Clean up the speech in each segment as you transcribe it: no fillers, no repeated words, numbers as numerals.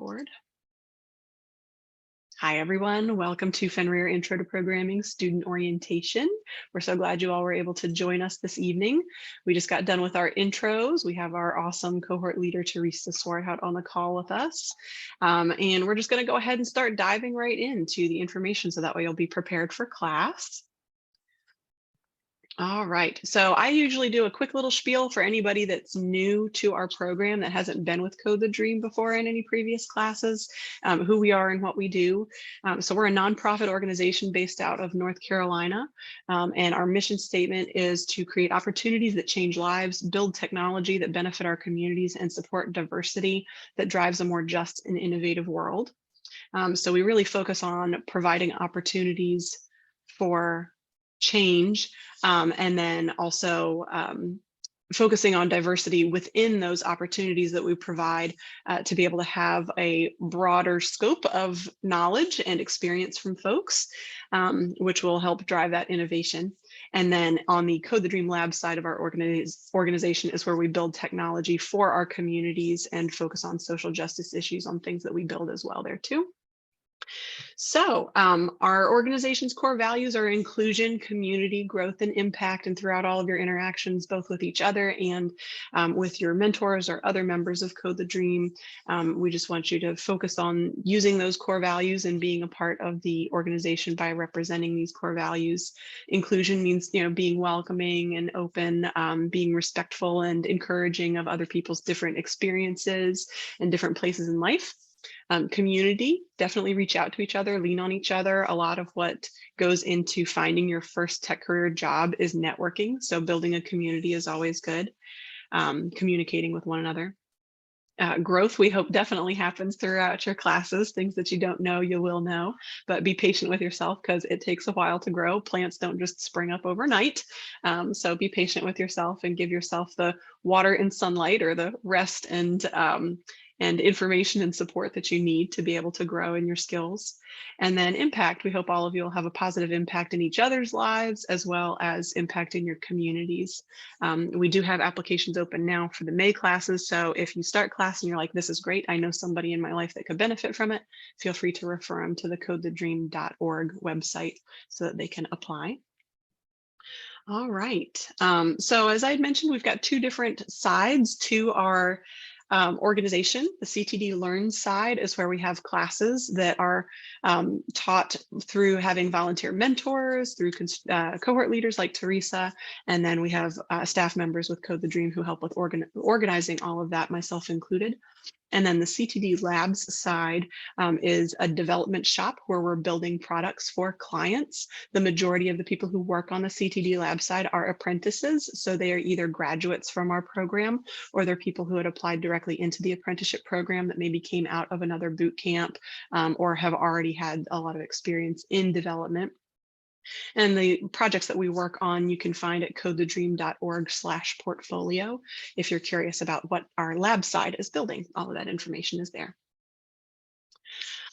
record. Hi, everyone. Welcome to Fenrir Intro to Programming Student Orientation. We're so glad you all were able to join us this evening. We just got done with our intros. We have our awesome cohort leader, Teresa Swarhout, on the call with us. And we're just going to go ahead and start diving right into the information so that way you'll be prepared for class. All right, so I usually do a quick little spiel for anybody that's new to our program that hasn't been with Code the Dream before in any previous classes, who we are and what we do. So we're a nonprofit organization based out of North Carolina, and our mission statement is to create opportunities that change lives, build technology that benefit our communities, and support diversity that drives a more just and innovative world. So we really focus on providing opportunities for change, and then also focusing on diversity within those opportunities that we provide to be able to have a broader scope of knowledge and experience from folks, which will help drive that innovation. And then on the Code the Dream Lab side of our organization is where we build technology for our communities and focus on social justice issues on things that we build as well there too. So our organization's core values are inclusion, community, growth, and impact. And throughout all of your interactions, both with each other and with your mentors or other members of Code the Dream, we just want you to focus on using those core values and being a part of the organization by representing these core values. Inclusion means, being welcoming and open, being respectful and encouraging of other people's different experiences and different places in life. Community, definitely reach out to each other, lean on each other. A lot of what goes into finding your first tech career job is networking. So building a community is always good. Communicating with one another. Growth, we hope, definitely happens throughout your classes. Things that you don't know, you will know, but be patient with yourself because it takes a while to grow. Plants don't just spring up overnight. So be patient with yourself and give yourself the water and sunlight or the rest and information and support that you need to be able to grow in your skills. And then impact, we hope all of you will have a positive impact in each other's lives as well as impact in your communities. We do have applications open now for the May classes. So if you start class and you're like, this is great, I know somebody in my life that could benefit from it, feel free to refer them to the codethedream.org website so that they can apply. All right, so as I had mentioned, we've got two different sides to our organization. The CTD Learn side is where we have classes that are taught through having volunteer mentors, through cohort leaders like Teresa, and then we have staff members with Code the Dream who help with organizing all of that, myself included. And then the CTD Labs side is a development shop where we're building products for clients. The majority of the people who work on the CTD Lab side are apprentices. So they are either graduates from our program or they're people who had applied directly into the apprenticeship program that maybe came out of another boot camp or have already had a lot of experience in development. And the projects that we work on, you can find at codethedream.org/portfolio. If you're curious about what our lab side is building, all of that information is there.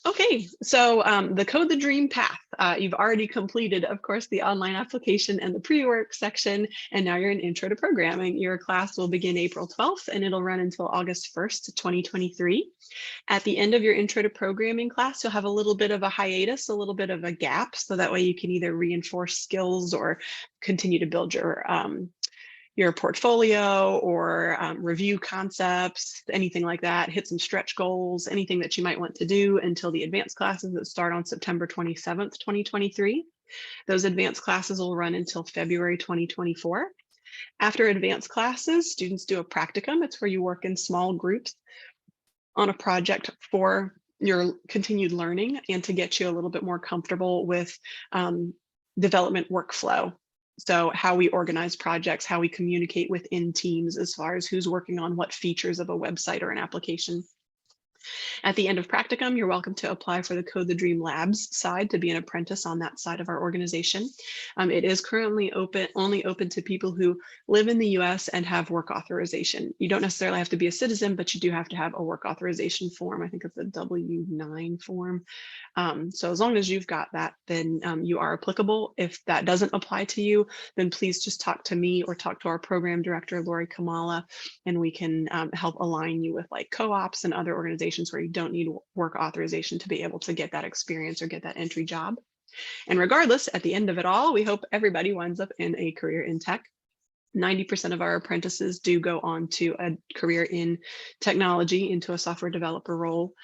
Okay, so the Code the Dream path. You've already completed, of course, the online application and the pre-work section, and now you're in Intro to Programming. Your class will begin April 12th, and it'll run until August 1st, 2023. At the end of your Intro to Programming class, you'll have a little bit of a hiatus, a little bit of a gap, so that way you can either reinforce skills or continue to build your portfolio or review concepts, anything like that, hit some stretch goals, anything that you might want to do until the advanced classes that start on September 27th, 2023. Those advanced classes will run until February 2024. After advanced classes, students do a practicum. It's where you work in small groups on a project for your continued learning and to get you a little bit more comfortable with development workflow. So how we organize projects, how we communicate within teams as far as who's working on what features of a website or an application. At the end of practicum, you're welcome to apply for the Code the Dream Labs side to be an apprentice on that side of our organization. It is currently only open to people who live in the US and have work authorization. You don't necessarily have to be a citizen, but you do have to have a work authorization form. I think it's a W-9 form. So as long as you've got that, then you are applicable. If that doesn't apply to you, then please just talk to me or talk to our program director, Lori Kamala, and we can help align you with like co-ops and other organizations situations where you don't need work authorization to be able to get that experience or get that entry job. And regardless, at the end of it all, we hope everybody winds up in a career in tech. 90% of our apprentices do go on to a career in technology, into a software developer role.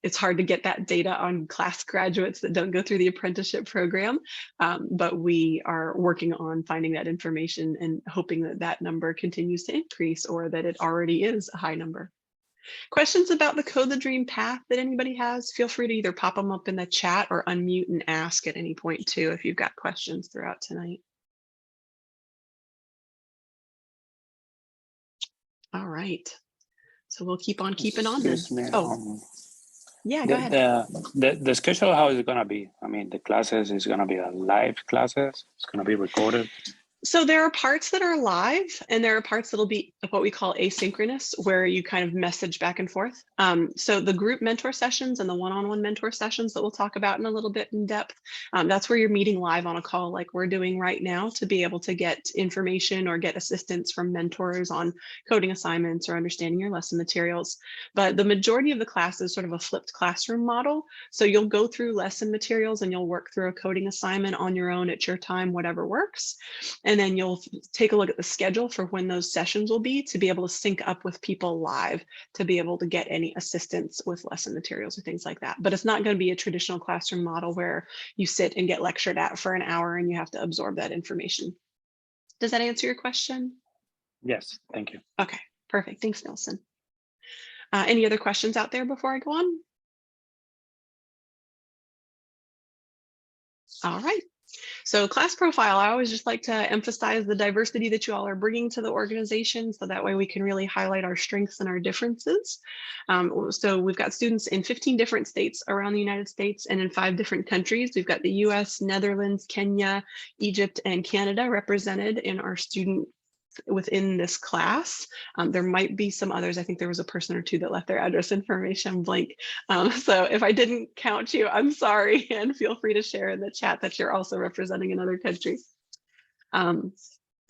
It's hard to get that data on class graduates that don't go through the apprenticeship program, but we are working on finding that information and hoping that that number continues to increase, or that it already is a high number. Questions about the Code the Dream path that anybody has, feel free to either pop them up in the chat or unmute and ask at any point too, if you've got questions throughout tonight. All right, so we'll keep on keeping on then. Oh, yeah, go ahead. The schedule, how is it going to be? I mean, the classes is going to be a live classes. It's going to be recorded. So there are parts that are live, and there are parts that'll be what we call asynchronous, where you kind of message back and forth. So the group mentor sessions and the one-on-one mentor sessions that we'll talk about in a little bit in depth, that's where you're meeting live on a call like we're doing right now to be able to get information or get assistance from mentors on coding assignments or understanding your lesson materials. But the majority of the class is sort of a flipped classroom model. So you'll go through lesson materials and you'll work through a coding assignment on your own at your time, whatever works. And then you'll take a look at the schedule for when those sessions will be to be able to sync up with people live to be able to get any assistance with lesson materials or things like that. But it's not going to be a traditional classroom model where you sit and get lectured at for an hour and you have to absorb that information. Does that answer your question? Yes, thank you. Okay, perfect. Thanks, Nelson. Any other questions out there before I go on? All right. So class profile, I always just like to emphasize the diversity that you all are bringing to the organization, so that way we can really highlight our strengths and our differences. So we've got students in 15 different states around the United States and in 5 different countries. We've got the US, Netherlands, Kenya, Egypt, and Canada represented in our student within this class. There might be some others. I think there was a person or two that left their address information blank. So if I didn't count you, I'm sorry, and feel free to share in the chat that you're also representing another country.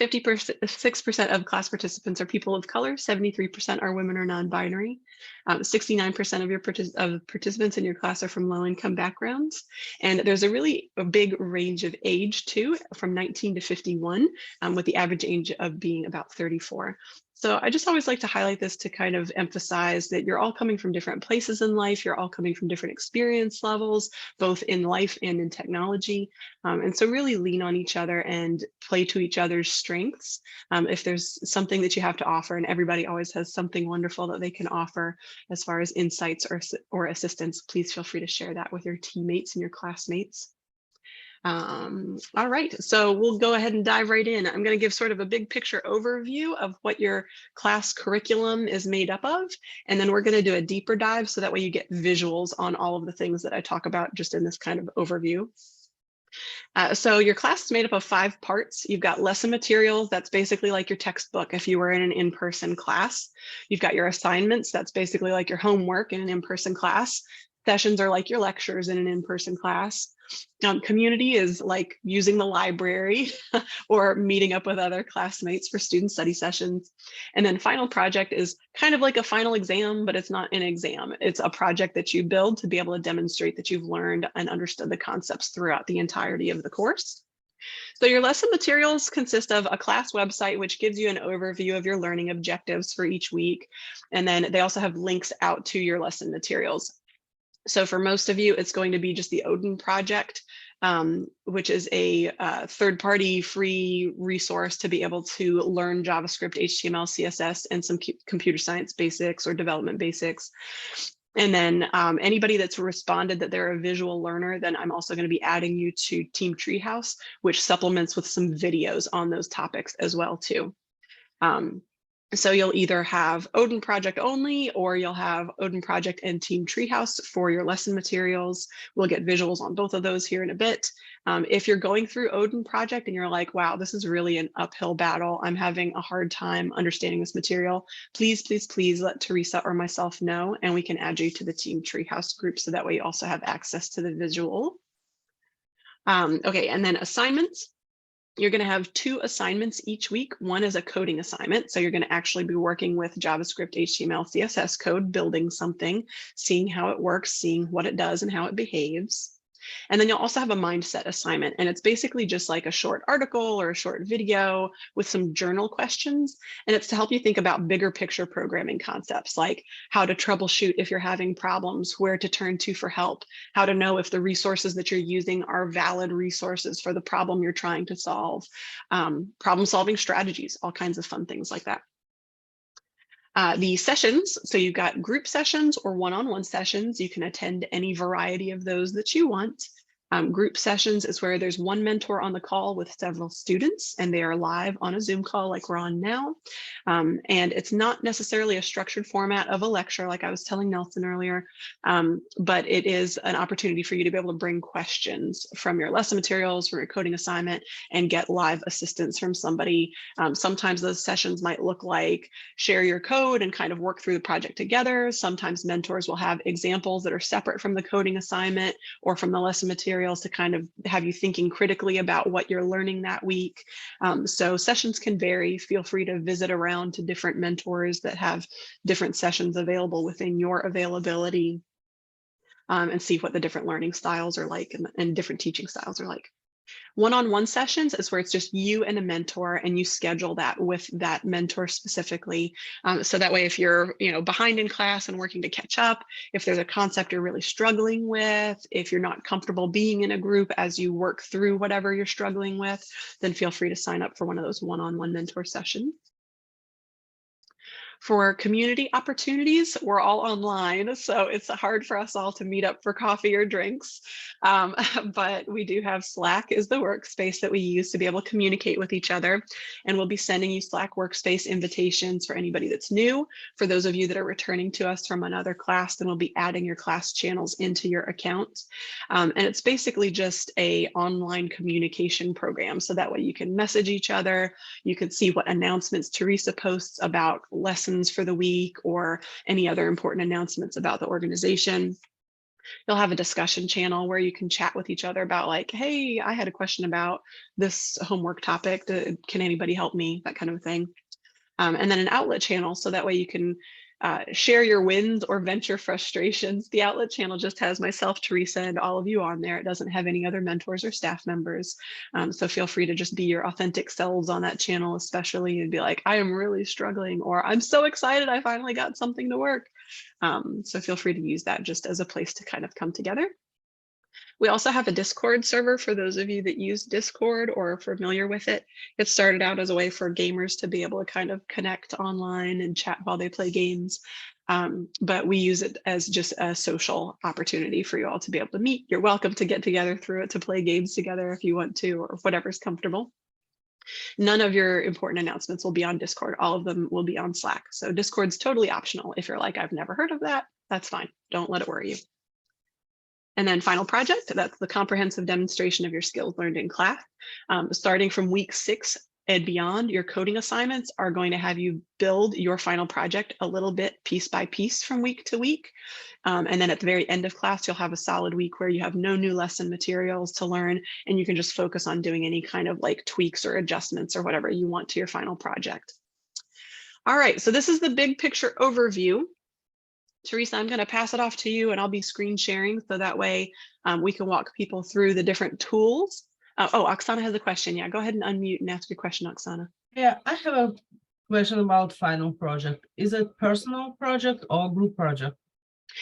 56% of class participants are people of color, 73% are women or non-binary. 69% of your participants in your class are from low-income backgrounds. And there's a big range of age too, from 19 to 51, with the average age of being about 34. So I just always like to highlight this to kind of emphasize that you're all coming from different places in life. You're all coming from different experience levels, both in life and in technology. And so really lean on each other and play to each other's strengths. If there's something that you have to offer, and everybody always has something wonderful that they can offer as far as insights or assistance, please feel free to share that with your teammates and your classmates. All right, so we'll go ahead and dive right in. I'm going to give sort of a big picture overview of what your class curriculum is made up of, and then we're going to do a deeper dive so that way you get visuals on all of the things that I talk about just in this kind of overview. So your class is made up of 5 parts. You've got lesson materials. That's basically like your textbook if you were in an in-person class. You've got your assignments. That's basically like your homework in an in-person class. Sessions are like your lectures in an in-person class. Community is like using the library or meeting up with other classmates for student study sessions. And then final project is kind of like a final exam, but it's not an exam. It's a project that you build to be able to demonstrate that you've learned and understood the concepts throughout the entirety of the course. So your lesson materials consist of a class website, which gives you an overview of your learning objectives for each week. And then they also have links out to your lesson materials. So for most of you, it's going to be just the Odin project, which is a third-party free resource to be able to learn JavaScript, HTML, CSS, and some computer science basics or development basics. And then anybody that's responded that they're a visual learner, then I'm also going to be adding you to Team Treehouse, which supplements with some videos on those topics as well too. So you'll either have Odin Project only, or you'll have Odin Project and Team Treehouse for your lesson materials. We'll get visuals on both of those here in a bit. If you're going through Odin Project and you're like, wow, this is really an uphill battle, I'm having a hard time understanding this material, please, please, please let Teresa or myself know, and we can add you to the Team Treehouse group so that way you also have access to the visual. Okay, and then assignments. You're going to have 2 assignments each week. One is a coding assignment. So you're going to actually be working with JavaScript, HTML, CSS code, building something, seeing how it works, seeing what it does and how it behaves. And then you'll also have a mindset assignment. And it's basically just like a short article or a short video with some journal questions. And it's to help you think about bigger picture programming concepts, like how to troubleshoot if you're having problems, where to turn to for help, how to know if the resources that you're using are valid resources for the problem you're trying to solve, problem solving strategies, all kinds of fun things like that. The sessions, so you've got group sessions or one-on-one sessions. You can attend any variety of those that you want. Group sessions is where there's one mentor on the call with several students, and they are live on a Zoom call like we're on now. And it's not necessarily a structured format of a lecture, like I was telling Nelson earlier, but it is an opportunity for you to be able to bring questions from your lesson materials, from your coding assignment, and get live assistance from somebody. Sometimes those sessions might look like share your code and kind of work through the project together. Sometimes mentors will have examples that are separate from the coding assignment or from the lesson materials to kind of have you thinking critically about what you're learning that week. So sessions can vary. Feel free to visit around to different mentors that have different sessions available within your availability, and see what the different learning styles are like and different teaching styles are like. One-on-one sessions is where it's just you and a mentor, and you schedule that with that mentor specifically. So that way, if you're behind in class and working to catch up, if there's a concept you're really struggling with, if you're not comfortable being in a group as you work through whatever you're struggling with, then feel free to sign up for one of those one-on-one mentor sessions. For community opportunities, we're all online, so it's hard for us all to meet up for coffee or drinks. But we do have Slack is the workspace that we use to be able to communicate with each other. And we'll be sending you Slack workspace invitations for anybody that's new. For those of you that are returning to us from another class, then we'll be adding your class channels into your account. And it's basically just a online communication program. So that way you can message each other. You can see what announcements Teresa posts about lessons for the week or any other important announcements about the organization. You'll have a discussion channel where you can chat with each other about like, hey, I had a question about this homework topic. Can anybody help me? That kind of thing. And then an outlet channel. So that way you can share your wins or vent your frustrations. The outlet channel just has myself, Teresa, and all of you on there. It doesn't have any other mentors or staff members. So feel free to just be your authentic selves on that channel, especially, and be like, I am really struggling, or I'm so excited I finally got something to work. So feel free to use that just as a place to kind of come together. We also have a Discord server for those of you that use Discord or are familiar with it. It started out as a way for gamers to be able to kind of connect online and chat while they play games. But we use it as just a social opportunity for you all to be able to meet. You're welcome to get together through it to play games together if you want to, or whatever's comfortable. None of your important announcements will be on Discord. All of them will be on Slack. So Discord's totally optional. If you're like, I've never heard of that, that's fine. Don't let it worry you. And then final project, that's the comprehensive demonstration of your skills learned in class. Starting from week 6 and beyond, your coding assignments are going to have you build your final project a little bit piece by piece from week to week. And then at the very end of class, you'll have a solid week where you have no new lesson materials to learn, and you can just focus on doing any kind of like tweaks or adjustments or whatever you want to your final project. All right, so this is the big picture overview. Teresa, I'm going to pass it off to you, and I'll be screen sharing so that way we can walk people through the different tools. Oh, Oksana has a question. Yeah, go ahead and unmute and ask your question, Oksana. Yeah, I have a question about final project. Is it personal project or group project?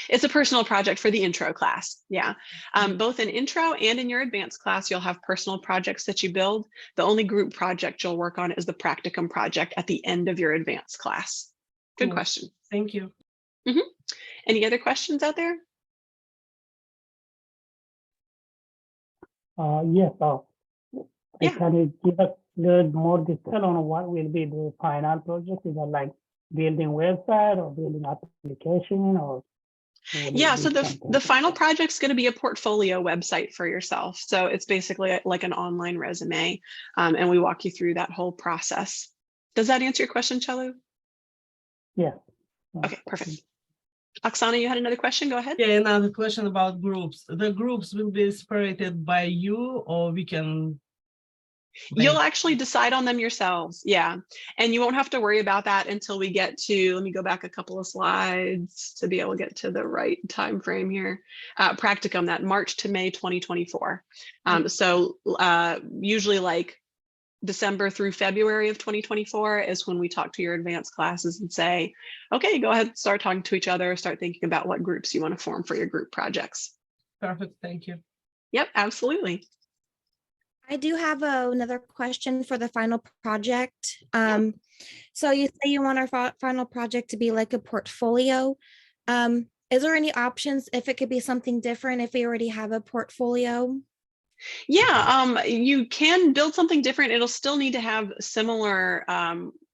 It's a personal project for the intro class. Yeah, both in intro and in your advanced class, you'll have personal projects that you build. The only group project you'll work on is the practicum project at the end of your advanced class. Good Cool. question. Thank you. Any other questions out there? Yes. Yeah. Can you give us a little more detail on what will be the final project? Is it like building website or building application, or? Yeah, so the final project's going to be a portfolio website for yourself. So it's basically like an online resume, and we walk you through that whole process. Does that answer your question, Chalu? Yeah. Okay, perfect. Oksana, you had another question? Go ahead. Yeah, another question about groups. The groups will be separated by you, or we can You'll actually decide on them yourselves. Yeah. And you won't have to worry about that until we get to, let me go back a couple of slides to be able to get to the right time frame here. Practicum, that March to May 2024. So usually like December through February of 2024 is when we talk to your advanced classes and say, okay, go ahead, start talking to each other, start thinking about what groups you want to form for your group projects. Perfect, thank you. Yep, absolutely. I do have another question for the final project. So you say you want our final project to be like a portfolio. Is there any options if it could be something different if we already have a portfolio? Yeah, you can build something different. It'll still need to have similar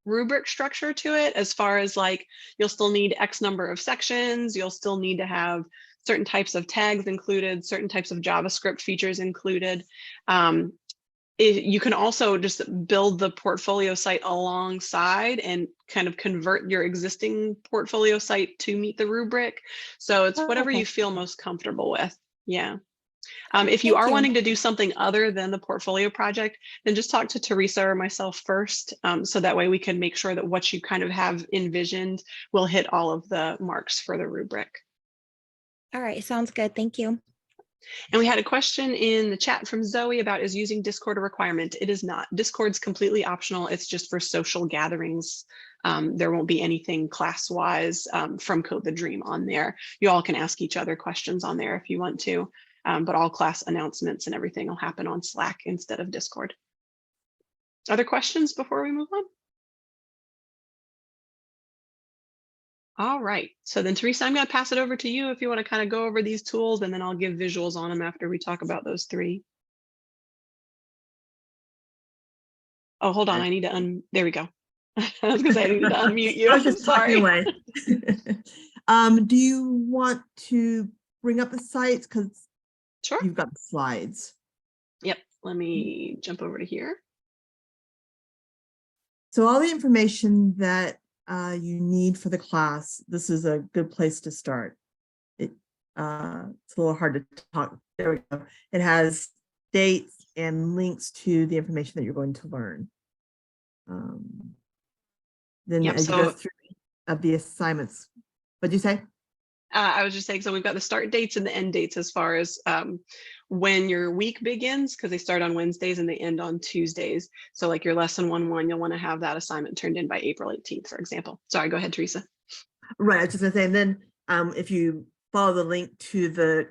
rubric structure to it, as far as like, you'll still need X number of sections. You'll still need to have certain types of tags included, certain types of JavaScript features included. You can also just build the portfolio site alongside and kind of convert your existing portfolio site to meet the rubric. So it's whatever you feel most comfortable with. Yeah. If you are wanting to do something other than the portfolio project, then just talk to Teresa or myself first. So that way we can make sure that what you kind of have envisioned will hit all of the marks for the rubric. All right, sounds good. Thank you. And we had a question in the chat from Zoe about, is using Discord a requirement? It is not. Discord's completely optional. It's just for social gatherings. There won't be anything class-wise from Code the Dream on there. You all can ask each other questions on there if you want to, but all class announcements and everything will happen on Slack instead of Discord. Other questions before we move on? All right, so then Teresa, I'm going to pass it over to you if you want to kind of go over these tools, and then I'll give visuals on them after we talk about those three. Oh, hold on, I need to there we go. I was going to say I needed to unmute you. I was just talking Sorry. away. Do you want to bring up the sites? Because Sure. you've got the slides. Yep, let me jump over to here. So all the information that you need for the class, this is a good place to start. It's a little hard to talk. There we go. It has dates and links to the information that you're going to learn. Then Yep, as you go through of the assignments, what'd you say? I was just saying, so we've got the start dates and the end dates as far as when your week begins, because they start on Wednesdays and they end on Tuesdays. So like your lesson 1-1, you'll want to have that assignment turned in by April 18th, for example. Sorry, go ahead, Teresa. Right, I was just gonna say, and then if you follow the link to the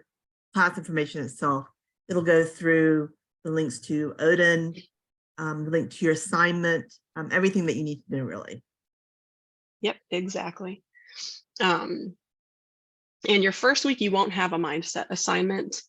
class information itself, it'll go through the links to Odin, the link to your assignment, everything that you need to know, really. Yep, exactly. And your first week, you won't have a mindset assignment.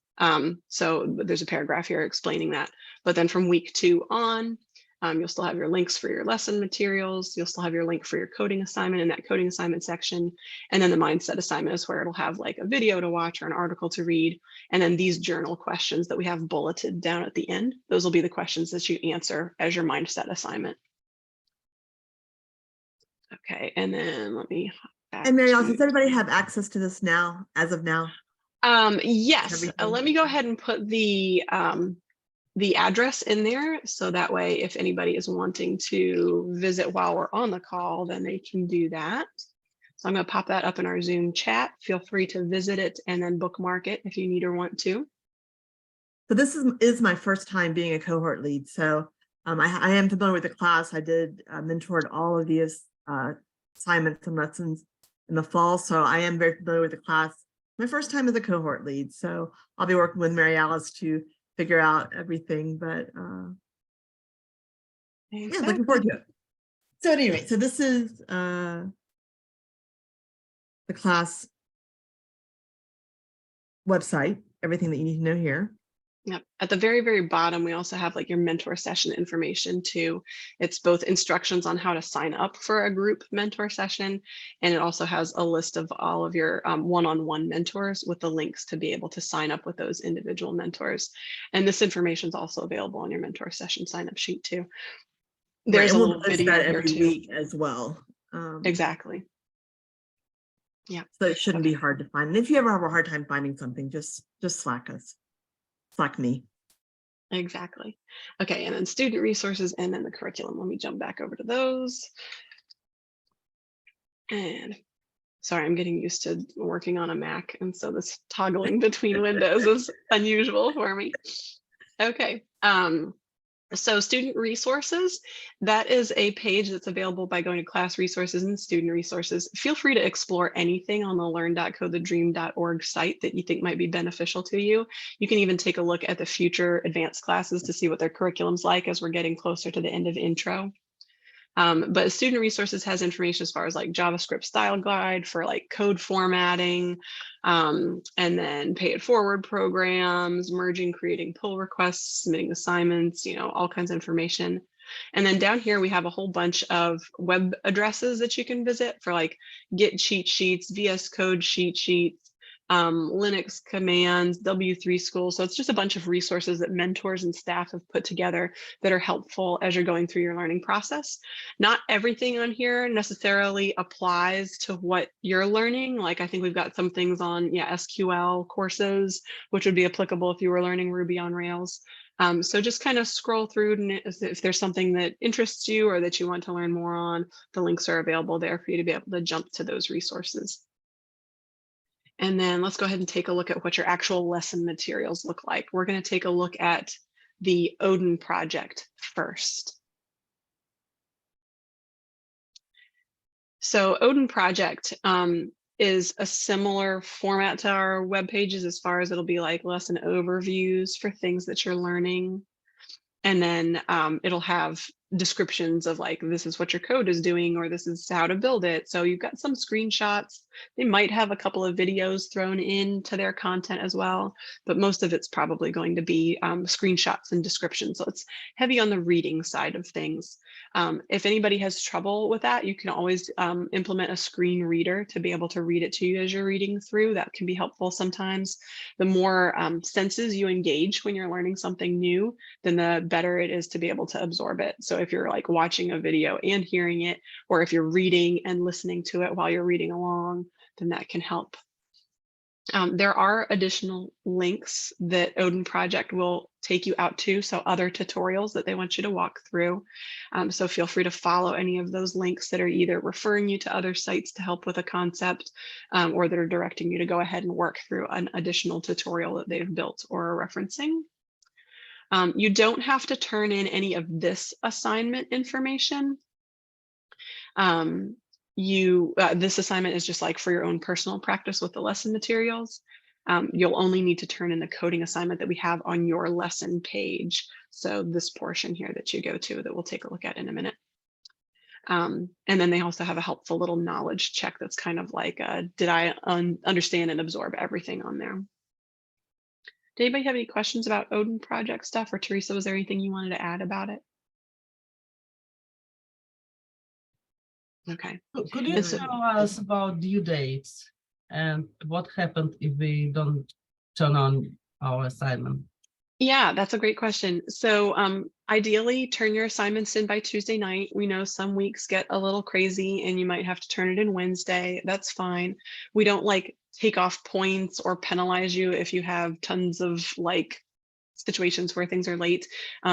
So there's a paragraph here explaining that. But then from week 2 on, you'll still have your links for your lesson materials. You'll still have your link for your coding assignment in that coding assignment section. And then the mindset assignment is where it'll have like a video to watch or an article to read. And then these journal questions that we have bulleted down at the end, those will be the questions that you answer as your mindset assignment. Okay, and then let me. And Mary, does everybody have access to this now, as of now? Yes, let me go ahead and put the address in there. So that way, if anybody is wanting to visit while we're on the call, then they can do that. So I'm going to pop that up in our Zoom chat. Feel free to visit it and then bookmark it if you need or want to. So this is my first time being a cohort lead. So I am familiar with the class. I did mentored all of these assignments and lessons in the fall. So I am very familiar with the class. My first time as a cohort lead. So I'll be working with Mary Alice to figure out everything, but yeah, looking forward to it. So anyway, so this is the class website, everything that you need to know here. Yep. At the very, very bottom, we also have like your mentor session information too. It's both instructions on how to sign up for a group mentor session, and it also has a list of all of your one-on-one mentors with the links to be able to sign up with those individual mentors. And this information is also available on your mentor session sign up sheet too. There's a little video that here every too. week as well. Exactly. Yeah. So it shouldn't be hard to find. And if you ever have a hard time finding something, just Slack us. Slack me. Exactly. Okay, and then student resources and then the curriculum. Let me jump back over to those. And sorry, I'm getting used to working on a Mac, and so this toggling between windows is unusual for me. Okay, so student resources, that is a page that's available by going to class resources and student resources. Feel free to explore anything on the learn.codethedream.org site that you think might be beneficial to you. You can even take a look at the future advanced classes to see what their curriculum's like as we're getting closer to the end of intro. But student resources has information as far as like JavaScript style guide for like code formatting, and then pay it forward programs, merging, creating pull requests, submitting assignments, you know, all kinds of information. And then down here, we have a whole bunch of web addresses that you can visit for like Git cheat sheets, VS Code cheat sheets, Linux commands, W3 School. So it's just a bunch of resources that mentors and staff have put together that are helpful as you're going through your learning process. Not everything on here necessarily applies to what you're learning. Like I think we've got some things on SQL courses, which would be applicable if you were learning Ruby on Rails. So just kind of scroll through, and if there's something that interests you or that you want to learn more on, the links are available there for you to be able to jump to those resources. And then let's go ahead and take a look at what your actual lesson materials look like. We're going to take a look at the Odin project first. So Odin project is a similar format to our web pages as far as it'll be like lesson overviews for things that you're learning. And then it'll have descriptions of like, this is what your code is doing, or this is how to build it. So you've got some screenshots. They might have a couple of videos thrown into their content as well, but most of it's probably going to be screenshots and descriptions. So it's heavy on the reading side of things. If anybody has trouble with that, you can always implement a screen reader to be able to read it to you as you're reading through. That can be helpful sometimes. The more senses you engage when you're learning something new, then the better it is to be able to absorb it. So if you're like watching a video and hearing it, or if you're reading and listening to it while you're reading along, then that can help. There are additional links that Odin Project will take you out to, so other tutorials that they want you to walk through. So feel free to follow any of those links that are either referring you to other sites to help with a concept, or that are directing you to go ahead and work through an additional tutorial that they've built or are referencing. You don't have to turn in any of this assignment information. This assignment is just like for your own personal practice with the lesson materials. You'll only need to turn in the coding assignment that we have on your lesson page. So this portion here that you go to that we'll take a look at in a minute. And then they also have a helpful little knowledge check that's kind of like, did I understand and absorb everything on there? Did anybody have any questions about Odin project stuff? Or Teresa, was there anything you wanted to add about it? Okay. Could you tell us about due dates and what happened if we don't turn on our assignment? Yeah, that's a great question. So ideally, turn your assignments in by Tuesday night. We know some weeks get a little crazy and you might have to turn it in Wednesday. That's fine. We don't like take off points or penalize you if you have tons of like situations where things are late.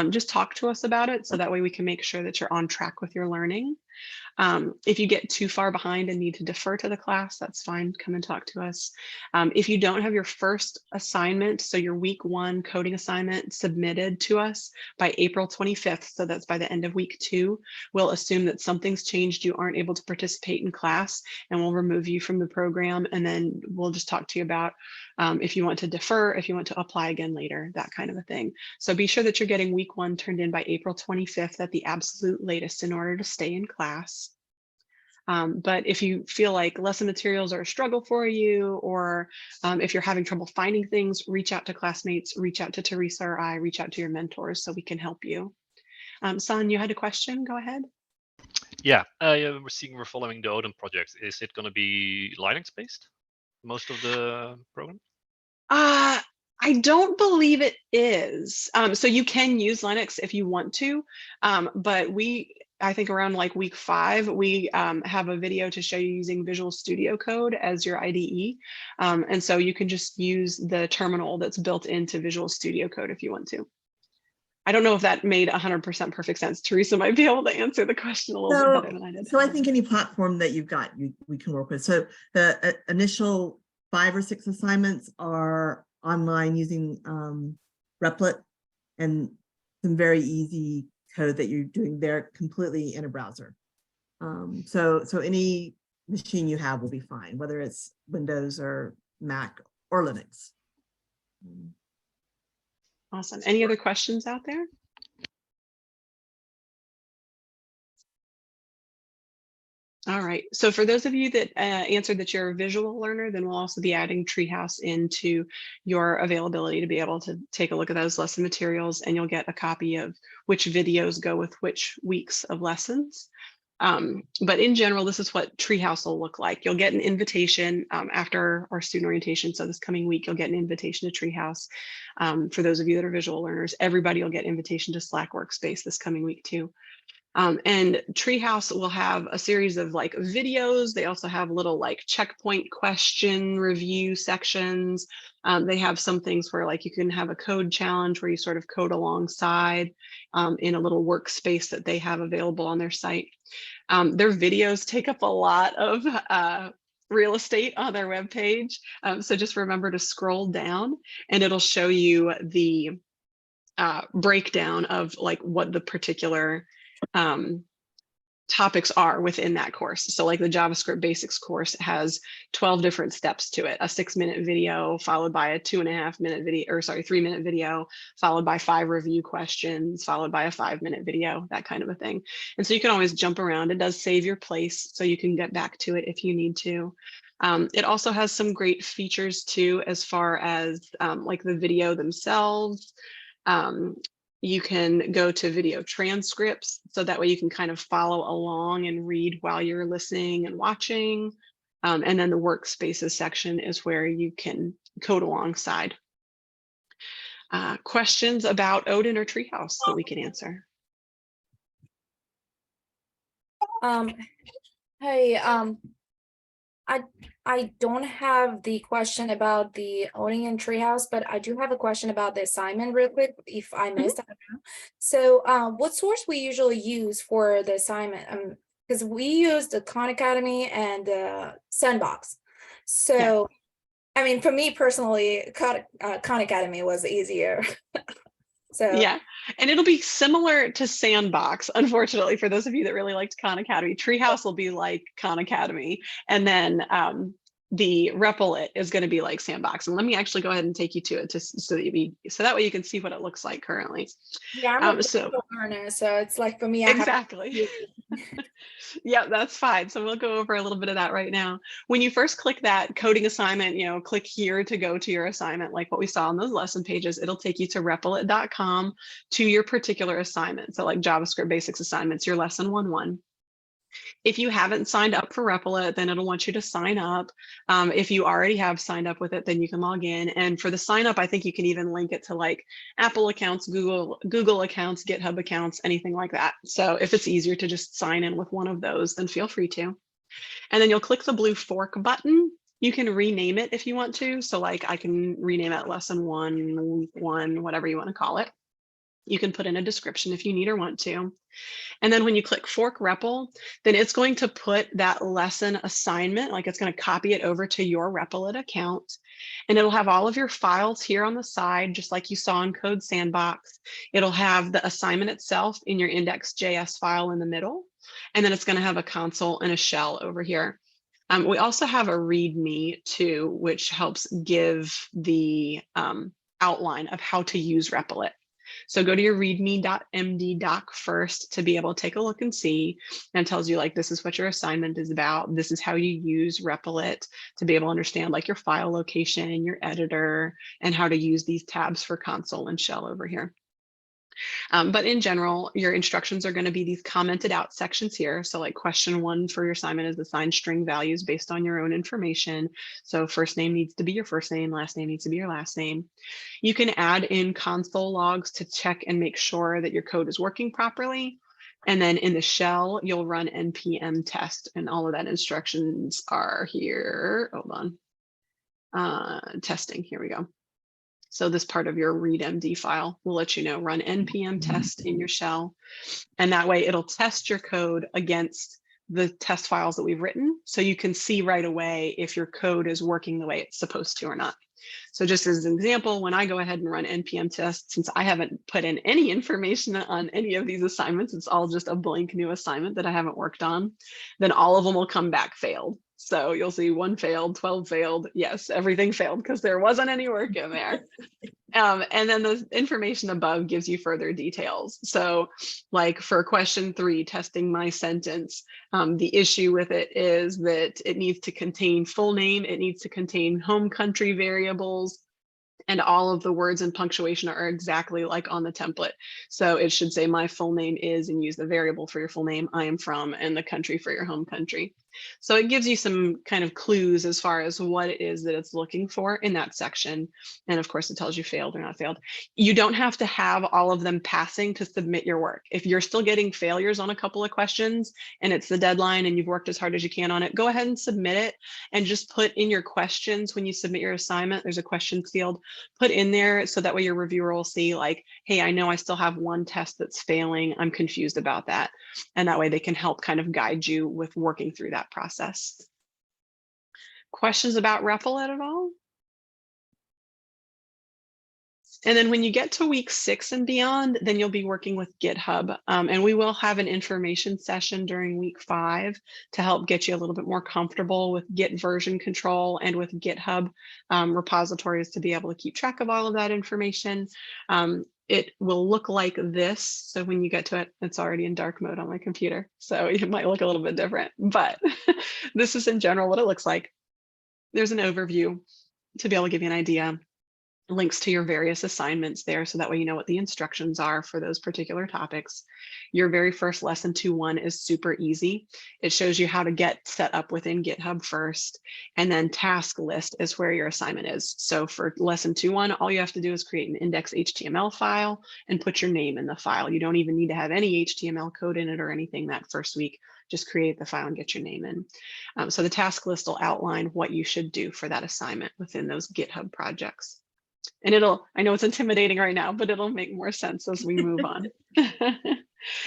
Just talk to us about it so that way we can make sure that you're on track with your learning. If you get too far behind and need to defer to the class, that's fine. Come and talk to us. If you don't have your first assignment, so your week 1 coding assignment submitted to us by April 25th, so that's by the end of week 2, we'll assume that something's changed. You aren't able to participate in class and we'll remove you from the program. And then we'll just talk to you about if you want to defer, if you want to apply again later, that kind of a thing. So be sure that you're getting week 1 turned in by April 25th at the absolute latest in order to stay in class. But if you feel like lesson materials are a struggle for you, or if you're having trouble finding things, reach out to classmates, reach out to Teresa or I, reach out to your mentors so we can help you. San, you had a question, go ahead. Yeah, we're following the Odin project. Is it going to be Linux based, most of the program? I don't believe it is. So you can use Linux if you want to, but I think around like week 5, we have a video to show you using Visual Studio Code as your IDE. And so you can just use the terminal that's built into Visual Studio Code if you want to. I don't know if that made 100% perfect sense. Teresa might be able to answer the question a little bit better than I did. So I think any platform that you've got, we can work with. So the initial 5 or 6 assignments are online using Replit and some very easy code that you're doing there completely in a browser. So any machine you have will be fine, whether it's Windows or Mac or Linux. Awesome. Any other questions out there? All right. So for those of you that answered that you're a visual learner, then we'll also be adding Treehouse into your availability to be able to take a look at those lesson materials, and you'll get a copy of which videos go with which weeks of lessons. But in general, this is what Treehouse will look like. You'll get an invitation after our student orientation. So this coming week, you'll get an invitation to Treehouse. For those of you that are visual learners, everybody will get invitation to Slack Workspace this coming week too. And Treehouse will have a series of like videos. They also have little like checkpoint question review sections. They have some things where like you can have a code challenge where you sort of code alongside in a little workspace that they have available on their site. Their videos take up a lot of real estate on their webpage. So just remember to scroll down and it'll show you the breakdown of like what the particular topics are within that course. So like the JavaScript basics course has 12 different steps to it, a 6-minute video followed by a 2.5-minute video, or sorry, 3-minute video, followed by 5 review questions, followed by a 5-minute video, that kind of a thing. And so you can always jump around. It does save your place so you can get back to it if you need to. It also has some great features too, as far as like the video themselves. You can go to video transcripts, so that way you can kind of follow along and read while you're listening and watching. And then the workspaces section is where you can code alongside. Questions about Odin or Treehouse that we can answer? Hey, I don't have the question about the Odin and Treehouse, but I do have a question about the assignment real quick, if I missed. I don't know. So what source we usually use for the assignment? Because we use the Khan Academy and Sandbox. So, yeah. I mean, for me personally, Khan Academy was easier. So yeah, and it'll be similar to Sandbox. Unfortunately, for those of you that really liked Khan Academy, Treehouse will be like Khan Academy, and then the Replit is going to be like Sandbox. And let me actually go ahead and take you to it so that way you can see what it looks like currently. Yeah, I'm a learner, so it's like for me, exactly. Yeah, that's fine. So we'll go over a little bit of that right now. When you first click that coding assignment, click here to go to your assignment, like what we saw on those lesson pages. It'll take you to replit.com to your particular assignment. So like JavaScript basics assignments, your lesson 1-1. If you haven't signed up for Replit, then it'll want you to sign up. If you already have signed up with it, then you can log in. And for the sign up, I think you can even link it to like Apple accounts, Google accounts, GitHub accounts, anything like that. So if it's easier to just sign in with one of those, then feel free to. And then you'll click the blue fork button. You can rename it if you want to. So like I can rename it lesson 1, whatever you want to call it. You can put in a description if you need or want to. And then when you click fork REPL, then it's going to put that lesson assignment, like it's going to copy it over to your Replit account. And it'll have all of your files here on the side, just like you saw in Code Sandbox. It'll have the assignment itself in your index.js file in the middle. And then it's going to have a console and a shell over here. We also have a README too, which helps give the outline of how to use Replit. So go to your readme.md doc first to be able to take a look and see, and it tells you like, this is what your assignment is about. This is how you use Replit to be able to understand like your file location and your editor and how to use these tabs for console and shell over here. But in general, your instructions are going to be these commented out sections here. So like question 1 for your assignment is assign string values based on your own information. So first name needs to be your first name, last name needs to be your last name. You can add in console logs to check and make sure that your code is working properly. And then in the shell, you'll run npm test, and all of that instructions are here. Hold on. Testing, here we go. So this part of your readmd file will let you know, run npm test in your shell. And that way it'll test your code against the test files that we've written. So you can see right away if your code is working the way it's supposed to or not. So just as an example, when I go ahead and run npm test, since I haven't put in any information on any of these assignments, it's all just a blank new assignment that I haven't worked on, then all of them will come back failed. So you'll see 1 failed, 12 failed. Yes, everything failed because there wasn't any work in there. And then the information above gives you further details. So like for question 3, testing my sentence, the issue with it is that it needs to contain full name, it needs to contain home country variables, and all of the words and punctuation are exactly like on the template. So it should say my full name is, and use the variable for your full name, I am from, and the country for your home country. So it gives you some kind of clues as far as what it is that it's looking for in that section. And of course, it tells you failed or not failed. You don't have to have all of them passing to submit your work. If you're still getting failures on a couple of questions and it's the deadline and you've worked as hard as you can on it, go ahead and submit it, and just put in your questions when you submit your assignment. There's a questions field, put in there so that way your reviewer will see like, hey, I know I still have one test that's failing. I'm confused about that. And that way they can help kind of guide you with working through that process. Questions about Replit at all? And then when you get to week 6 and beyond, then you'll be working with GitHub. And we will have an information session during week 5 to help get you a little bit more comfortable with Git version control and with GitHub repositories to be able to keep track of all of that information. It will look like this. So when you get to it, it's already in dark mode on my computer. So it might look a little bit different, but this is in general what it looks like. There's an overview to be able to give you an idea. Links to your various assignments there, so that way you know what the instructions are for those particular topics. Your very first lesson 2.1 is super easy. It shows you how to get set up within GitHub first, and then task list is where your assignment is. So for lesson 2.1, all you have to do is create an index HTML file and put your name in the file. You don't even need to have any HTML code in it or anything that first week. Just create the file and get your name in. So the task list will outline what you should do for that assignment within those GitHub projects. And I know it's intimidating right now, but it'll make more sense as we move on.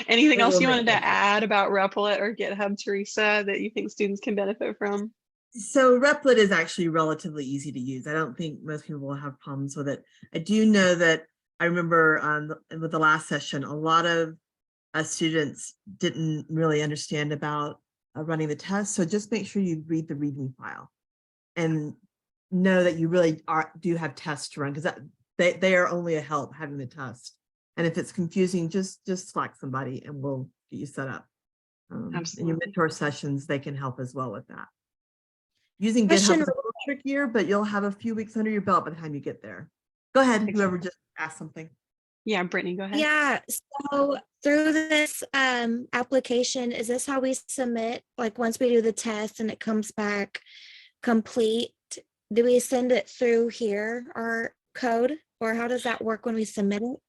Anything else you wanted to add about Replit or GitHub, Teresa, that you think students can benefit from? So Replit is actually relatively easy to use. I don't think most people will have problems with it. I do know that I remember with the last session, a lot of students didn't really understand about running the test. So just make sure you read the README file and know that you really do have tests to run, because they are only a help having the test. And if it's confusing, just Slack somebody and we'll get you set up. In your mentor sessions, they can help as well with that. Using GitHub is a little trickier, but you'll have a few weeks under your belt by the time you get there. Go ahead, whoever just asked something. Yeah, Brittany, go ahead. Yeah, so through this application, is this how we submit? Like once we do the test and it comes back complete, do we send it through here, our code, or how does that work when we submit it?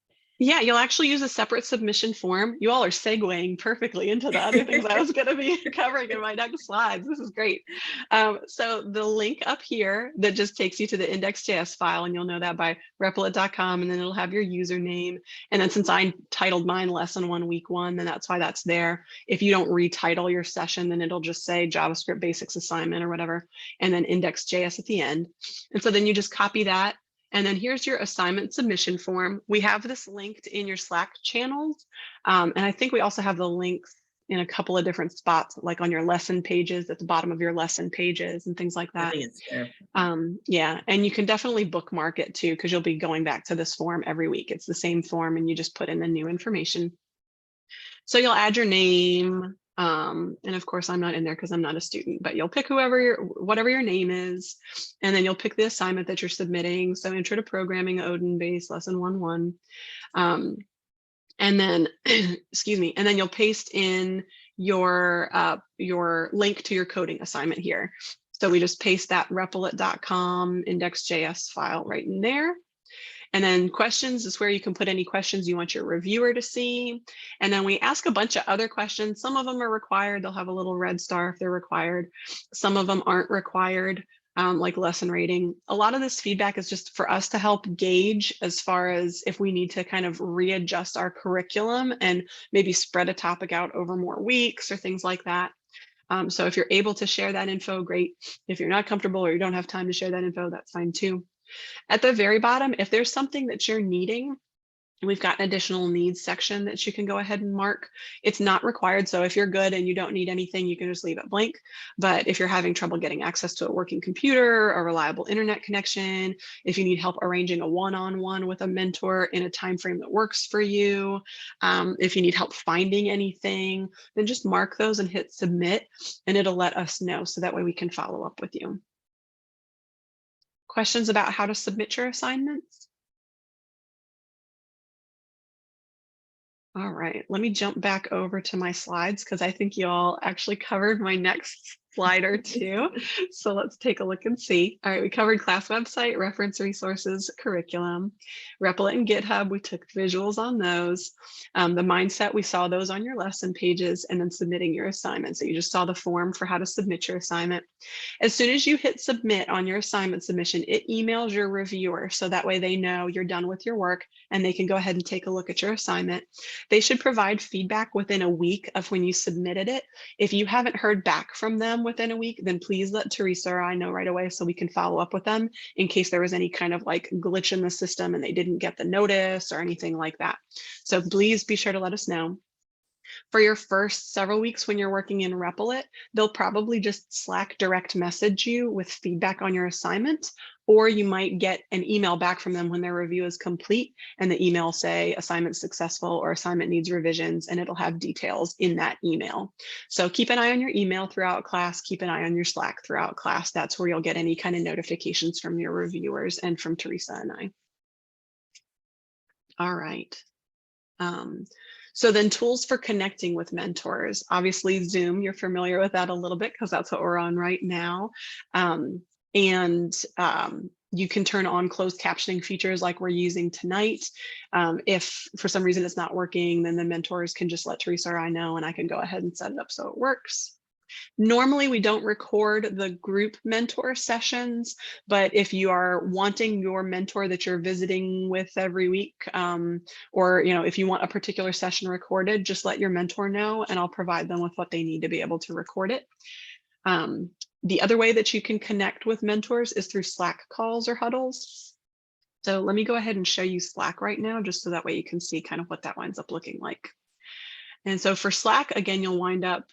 Yeah, you'll actually use a separate submission form. You all are segueing perfectly into the other things I was going to be covering in my next slides. This is great. So the link up here that just takes you to the index.js file, and you'll know that by replit.com, and then it'll have your username. And then since I titled mine lesson 1 week 1, then that's why that's there. If you don't retitle your session, then it'll just say JavaScript basics assignment or whatever, and then index.js at the end. And so then you just copy that. And then here's your assignment submission form. We have this linked in your Slack channels. And I think we also have the links in a couple of different spots, like on your lesson pages, at the bottom of your lesson pages and things like that. I think it's there. Yeah, and you can definitely bookmark it too, because you'll be going back to this form every week. It's the same form and you just put in the new information. So you'll add your name. And of course, I'm not in there because I'm not a student, but you'll pick whatever your name is, and then you'll pick the assignment that you're submitting. So Intro to Programming, Odin Base, Lesson 1.1. And then, excuse me, and then you'll paste in your link to your coding assignment here. So we just paste that replit.com index.js file right in there. And then questions is where you can put any questions you want your reviewer to see. And then we ask a bunch of other questions. Some of them are required. They'll have a little red star if they're required. Some of them aren't required. like lesson rating. A lot of this feedback is just for us to help gauge as far as if we need to kind of readjust our curriculum and maybe spread a topic out over more weeks or things like that. So if you're able to share that info, great. If you're not comfortable or you don't have time to share that info, that's fine too. At the very bottom, if there's something that you're needing, we've got an additional needs section that you can go ahead and mark. It's not required. So if you're good and you don't need anything, you can just leave it blank. But if you're having trouble getting access to a working computer, a reliable internet connection, if you need help arranging a one-on-one with a mentor in a time frame that works for you, if you need help finding anything, then just mark those and hit submit, and it'll let us know. So that way we can follow up with you. Questions about how to submit your assignments? All right, let me jump back over to my slides because I think you all actually covered my next slide or two. So let's take a look and see. All right, we covered class website, reference resources, curriculum, Replit and GitHub. We took visuals on those. The mindset, we saw those on your lesson pages, and then submitting your assignment. So you just saw the form for how to submit your assignment. As soon as you hit submit on your assignment submission, it emails your reviewer. So that way they know you're done with your work and they can go ahead and take a look at your assignment. They should provide feedback within a week of when you submitted it. If you haven't heard back from them within a week, then please let Teresa or I know right away so we can follow up with them in case there was any kind of like glitch in the system and they didn't get the notice or anything like that. So please be sure to let us know. For your first several weeks when you're working in Replit, they'll probably just Slack direct message you with feedback on your assignment, or you might get an email back from them when their review is complete and the email say assignment successful or assignment needs revisions, and it'll have details in that email. So keep an eye on your email throughout class, keep an eye on your Slack throughout class. That's where you'll get any kind of notifications from your reviewers and from Teresa and I. All right. So then tools for connecting with mentors, obviously Zoom, you're familiar with that a little bit because that's what we're on right now. You can turn on closed captioning features like we're using tonight. If for some reason it's not working, then the mentors can just let Teresa or I know, and I can go ahead and set it up so it works. Normally, we don't record the group mentor sessions, but if you are wanting your mentor that you're visiting with every week, or if you want a particular session recorded, just let your mentor know and I'll provide them with what they need to be able to record it. The other way that you can connect with mentors is through Slack calls or huddles. So let me go ahead and show you Slack right now, just so that way you can see kind of what that winds up looking like. And so for Slack, again, you'll wind up,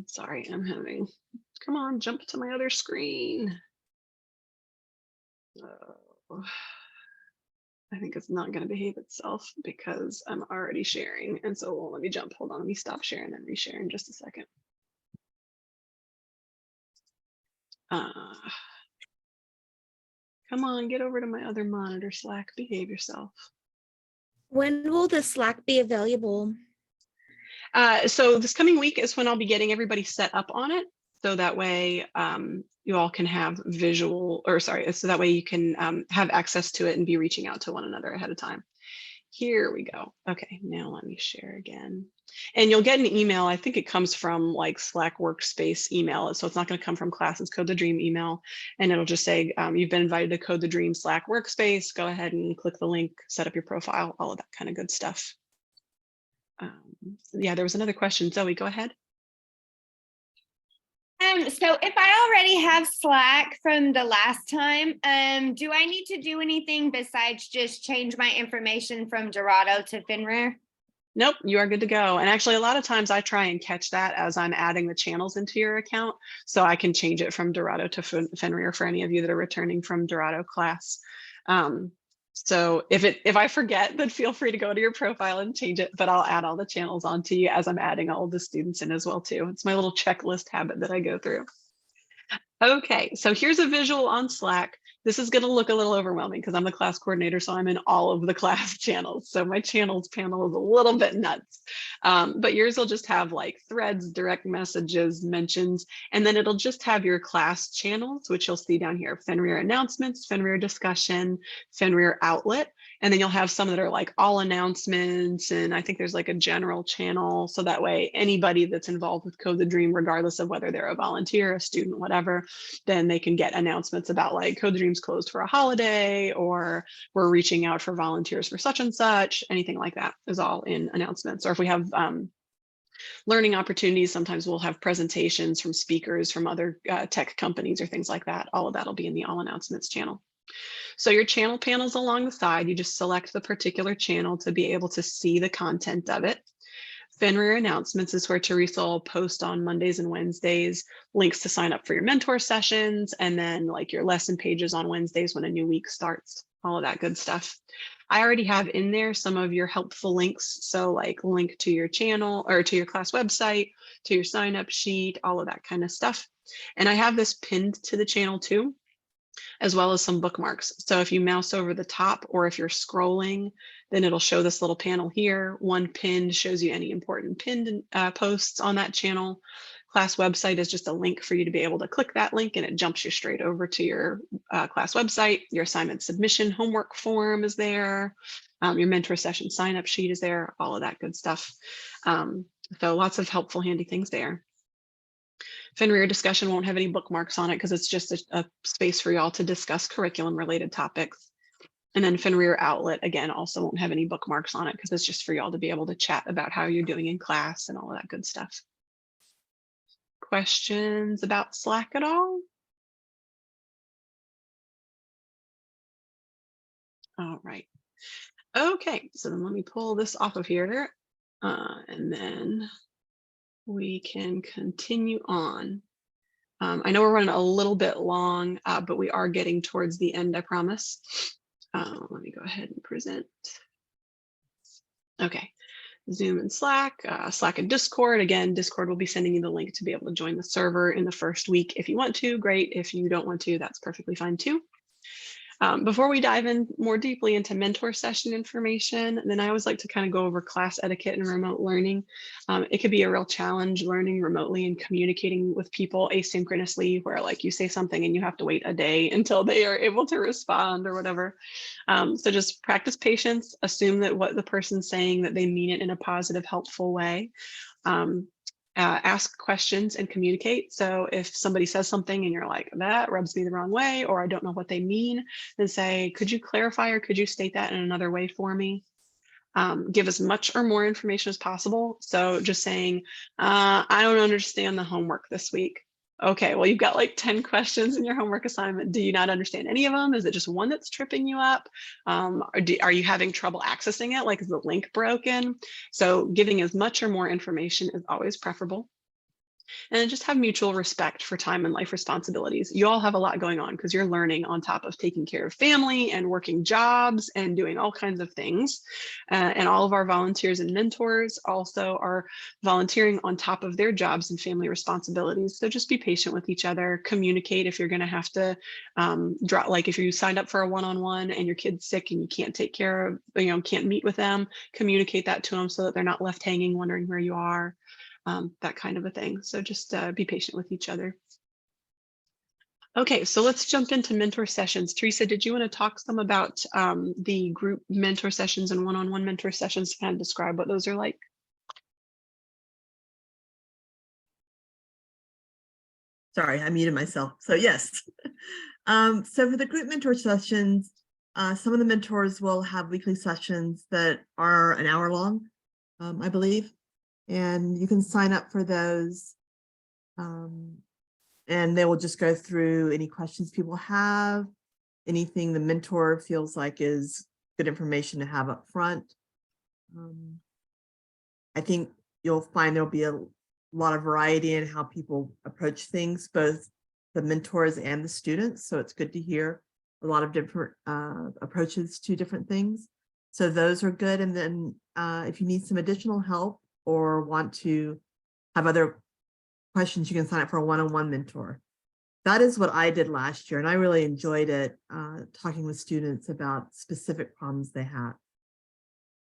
sorry, come on, jump to my other screen. I think it's not going to behave itself because I'm already sharing. And so it won't let me jump. Hold on, let me stop sharing and reshare in just a second. Come on, get over to my other monitor, Slack, behave yourself. When will the Slack be available? So this coming week is when I'll be getting everybody set up on it. So that way you all can have so that way you can have access to it and be reaching out to one another ahead of time. Here we go. Okay, now let me share again. And you'll get an email. I think it comes from like Slack Workspace email. So it's not going to come from Classes Code the Dream email. And it'll just say, you've been invited to Code the Dream Slack Workspace. Go ahead and click the link, set up your profile, all of that kind of good stuff. Yeah, there was another question. Zoe, go ahead. So if I already have Slack from the last time, do I need to do anything besides just change my information from Dorado to Fenrir? Nope, you are good to go. And actually, a lot of times I try and catch that as I'm adding the channels into your account, so I can change it from Dorado to Fenrir for any of you that are returning from Dorado class. So if I forget, then feel free to go to your profile and change it, but I'll add all the channels onto you as I'm adding all of the students in as well too. It's my little checklist habit that I go through. Okay, so here's a visual on Slack. This is going to look a little overwhelming because I'm the class coordinator, so I'm in all of the class channels. So my channels panel is a little bit nuts, but yours will just have like threads, direct messages, mentions, and then it'll just have your class channels, which you'll see down here: Fenrir announcements, Fenrir discussion, Fenrir outlet, And then you'll have some that are like all announcements. And I think there's like a general channel. So that way, anybody that's involved with Code the Dream, regardless of whether they're a volunteer, a student, whatever, then they can get announcements about like Code the Dream's closed for a holiday, or we're reaching out for volunteers for such and such. Anything like that is all in announcements. Or if we have learning opportunities, sometimes we'll have presentations from speakers from other tech companies or things like that. All of that will be in the all announcements channel. So your channel panels along the side, you just select the particular channel to be able to see the content of it. Fenrir announcements is where Teresa will post on Mondays and Wednesdays links to sign up for your mentor sessions, and then like your lesson pages on Wednesdays when a new week starts, all of that good stuff. I already have in there some of your helpful links. So like link to your channel or to your class website, to your sign up sheet, all of that kind of stuff. And I have this pinned to the channel too, as well as some bookmarks. So if you mouse over the top, or if you're scrolling, then it'll show this little panel here. One pinned shows you any important pinned posts on that channel. Class website is just a link for you to be able to click that link, and it jumps you straight over to your class website. Your assignment submission homework form is there. Your mentor session sign up sheet is there, all of that good stuff. So lots of helpful, handy things there. Fenrir discussion won't have any bookmarks on it because it's just a space for y'all to discuss curriculum related topics. And then Fenrir outlet, again, also won't have any bookmarks on it because it's just for y'all to be able to chat about how you're doing in class and all of that good stuff. Questions about Slack at all? All right. Okay, so then let me pull this off of here and then we can continue on. I know we're running a little bit long, but we are getting towards the end, I promise. Let me go ahead and present. Okay, Zoom and Slack, Slack and Discord. Again, Discord will be sending you the link to be able to join the server in the first week. If you want to, great. If you don't want to, that's perfectly fine too. Before we dive in more deeply into mentor session information, then I always like to kind of go over class etiquette and remote learning. It could be a real challenge learning remotely and communicating with people asynchronously, where like you say something and you have to wait a day until they are able to respond or whatever. So just practice patience, assume that what the person's saying, that they mean it in a positive, helpful way. Ask questions and communicate. So if somebody says something and you're like, that rubs me the wrong way, or I don't know what they mean, then say, could you clarify or could you state that in another way for me? Give as much or more information as possible. So just saying, I don't understand the homework this week. Okay, well, you've got like 10 questions in your homework assignment. Do you not understand any of them? Is it just one that's tripping you up? Are you having trouble accessing it? Like, is the link broken? So giving as much or more information is always preferable. And just have mutual respect for time and life responsibilities. You all have a lot going on because you're learning on top of taking care of family and working jobs and doing all kinds of things. And all of our volunteers and mentors also are volunteering on top of their jobs and family responsibilities. So just be patient with each other, communicate if you're going to have to drop, like if you signed up for a one-on-one and your kid's sick and you can't take care of, can't meet with them, communicate that to them so that they're not left hanging, wondering where you are. That kind of a thing. So just be patient with each other. Okay, so let's jump into mentor sessions. Teresa, did you want to talk some about the group mentor sessions and one-on-one mentor sessions to kind of describe what those are like? Sorry, I muted myself. So yes. So for the group mentor sessions, some of the mentors will have weekly sessions that are an hour long, I believe. And you can sign up for those. And they will just go through any questions people have, anything the mentor feels like is good information to have up front. I think you'll find there'll be a lot of variety in how people approach things, both the mentors and the students. So it's good to hear a lot of different approaches to different things. So those are good. And then if you need some additional help or want to have other questions, you can sign up for a one-on-one mentor. That is what I did last year, and I really enjoyed it, talking with students about specific problems they have.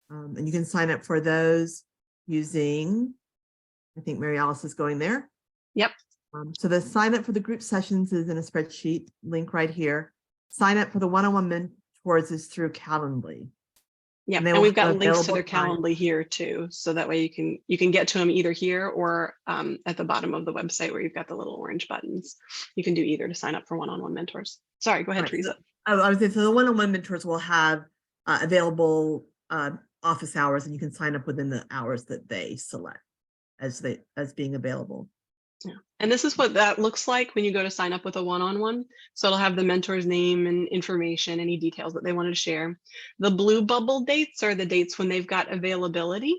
And you can sign up for those using, I think Mary Alice is going there. Yep. So the sign up for the group sessions is in a spreadsheet, link right here. Sign up for the one-on-one mentors is through Calendly. Yeah, And they and will we've got have links to their available time. Calendly here too, so that way you can get to them either here or at the bottom of the website where you've got the little orange buttons. You can do either to sign up for one-on-one mentors. Sorry, go ahead, Right, Teresa. I was saying, so the one-on-one mentors will have available office hours, and you can sign up within the hours that they select as being available. Yeah. And this is what that looks like when you go to sign up with a one-on-one. So it'll have the mentor's name and information, any details that they wanted to share. The blue bubble dates are the dates when they've got availability.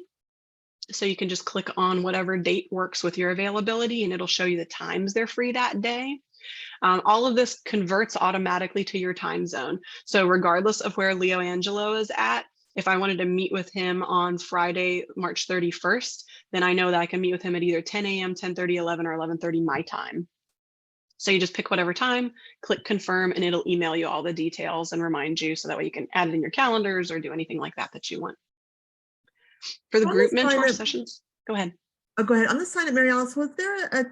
So you can just click on whatever date works with your availability and it'll show you the times they're free that day. All of this converts automatically to your time zone. So regardless of where Leo Angelo is at, if I wanted to meet with him on Friday, March 31st, then I know that I can meet with him at either 10 a.m., 10:30, 11, or 11:30 my time. So you just pick whatever time, click confirm, and it'll email you all the details and remind you so that way you can add it in your calendars or do anything like that that you want. For the On group the mentor sign-up- sessions, go ahead. Oh, go ahead. On the sign up, Mary Alice, was there a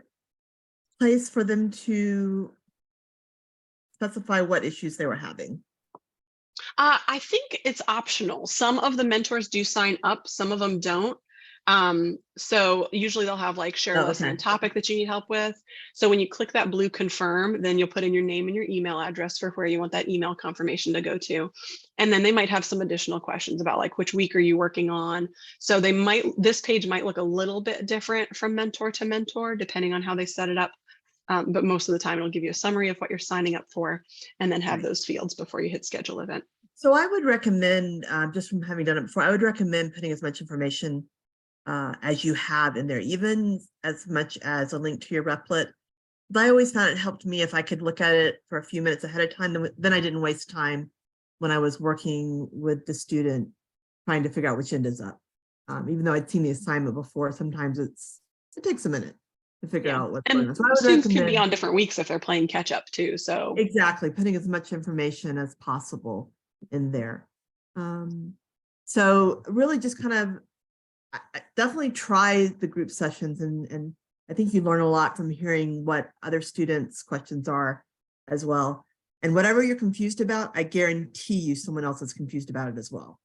place for them to specify what issues they were having? I think it's optional. Some of the mentors do sign up, some of them don't. So usually they'll have like share a Oh, lesson okay. and topic that you need help with. So when you click that blue confirm, then you'll put in your name and your email address for where you want that email confirmation to go to. And then they might have some additional questions about like, which week are you working on? So this page might look a little bit different from mentor to mentor, depending on how they set it up. But most of the time it'll give you a summary of what you're signing up for and then have Right. those fields before you hit schedule event. So I would recommend, just from having done it before, I would recommend putting as much information as you have in there, even as much as a link to your Replit. But I always found it helped me if I could look at it for a few minutes ahead of time, then I didn't waste time when I was working with the student trying to figure out which end is up. Even though I'd seen the assignment before, sometimes it takes a minute to figure out what's going on. So I would students can be recommend, on different weeks if they're playing catch up too. So exactly, putting as much information as possible in there. So really just kind of I definitely try the group sessions, and I think you learn a lot from hearing what other students' questions are as well. And whatever you're confused about, I guarantee you someone else is confused about it as well.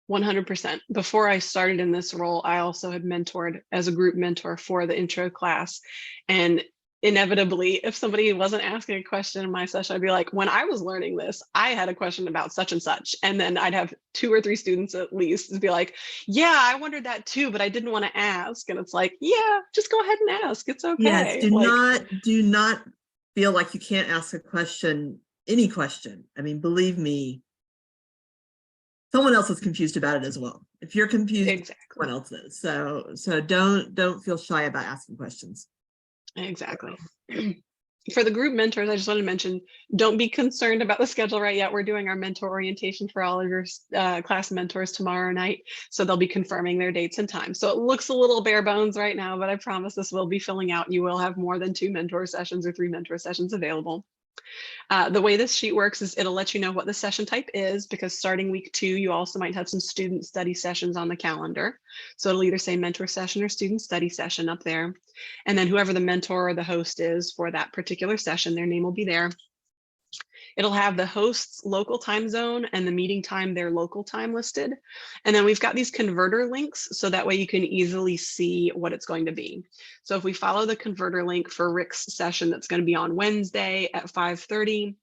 100%. Before I started in this role, I also had mentored as a group mentor for the intro class. And inevitably, if somebody wasn't asking a question in my session, I'd be like, when I was learning this, I had a question about such and such. And then I'd have 2 or 3 students at least be like, yeah, I wondered that too, but I didn't want to ask. And it's like, yeah, just go ahead and ask. It's okay. Yes, do not feel like you can't ask a question, any question. I mean, believe me, someone else is confused about it as well. If you're confused, exactly. Someone else is. So don't feel shy about asking questions. Exactly. For the group mentors, I just want to mention, don't be concerned about the schedule right yet. We're doing our mentor orientation for all of your class mentors tomorrow night. So they'll be confirming their dates and times. So it looks a little bare bones right now, but I promise this will be filling out. You will have more than 2 mentor sessions or 3 mentor sessions available. The way this sheet works is it'll let you know what the session type is, because starting week 2, you also might have some student study sessions on the calendar. So it'll either say mentor session or student study session up there. And then whoever the mentor or the host is for that particular session, their name will be there. It'll have the host's local time zone and the meeting time, their local time listed. And then we've got these converter links, so that way you can easily see what it's going to be. So if we follow the converter link for Rick's session that's going to be on Wednesday at 5:30,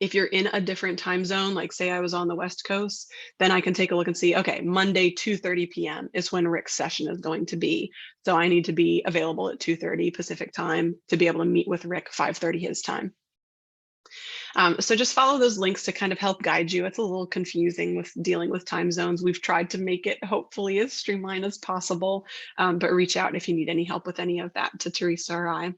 if you're in a different time zone, like say I was on the West Coast, then I can take a look and see, okay, Monday 2:30 p.m. is when Rick's session is going to be. So I need to be available at 2:30 Pacific time to be able to meet with Rick 5:30 his time. So just follow those links to kind of help guide you. It's a little confusing with dealing with time zones. We've tried to make it hopefully as streamlined as possible, but reach out if you need any help with any of that to Teresa or I.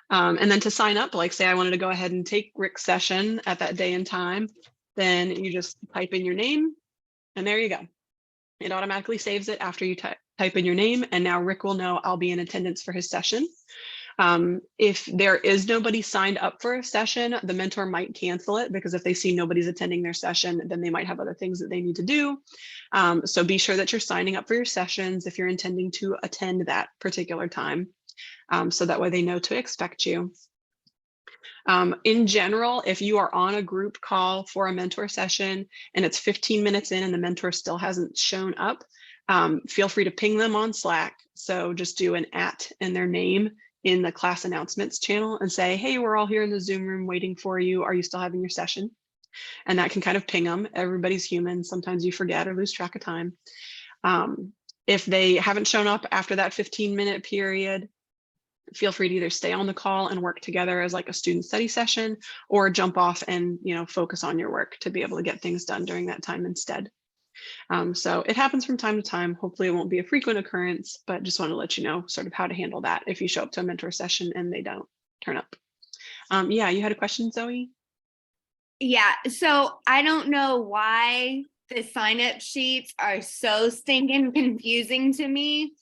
And then to sign up, like say I wanted to go ahead and take Rick's session at that day and time, then you just type in your name and there you go. It automatically saves it after you type in your name, and now Rick will know I'll be in attendance for his session. If there is nobody signed up for a session, the mentor might cancel it, because if they see nobody's attending their session, then they might have other things that they need to do. So be sure that you're signing up for your sessions if you're intending to attend that particular time, so that way they know to expect you. In general, if you are on a group call for a mentor session and it's 15 minutes in and the mentor still hasn't shown up, feel free to ping them on Slack. So just do an @ and their name in the class announcements channel and say, hey, we're all here in the Zoom room waiting for you. Are you still having your session? And that can kind of ping them. Everybody's human. Sometimes you forget or lose track of time. If they haven't shown up after that 15-minute period, feel free to either stay on the call and work together as like a student study session, or jump off and focus on your work to be able to get things done during that time instead. So it happens from time to time. Hopefully it won't be a frequent occurrence, but just want to let you know sort of how to handle that if you show up to a mentor session and they don't turn up. Yeah, you had a question, Zoe? Yeah, so I don't know why the sign-up sheets are so stinking confusing to me,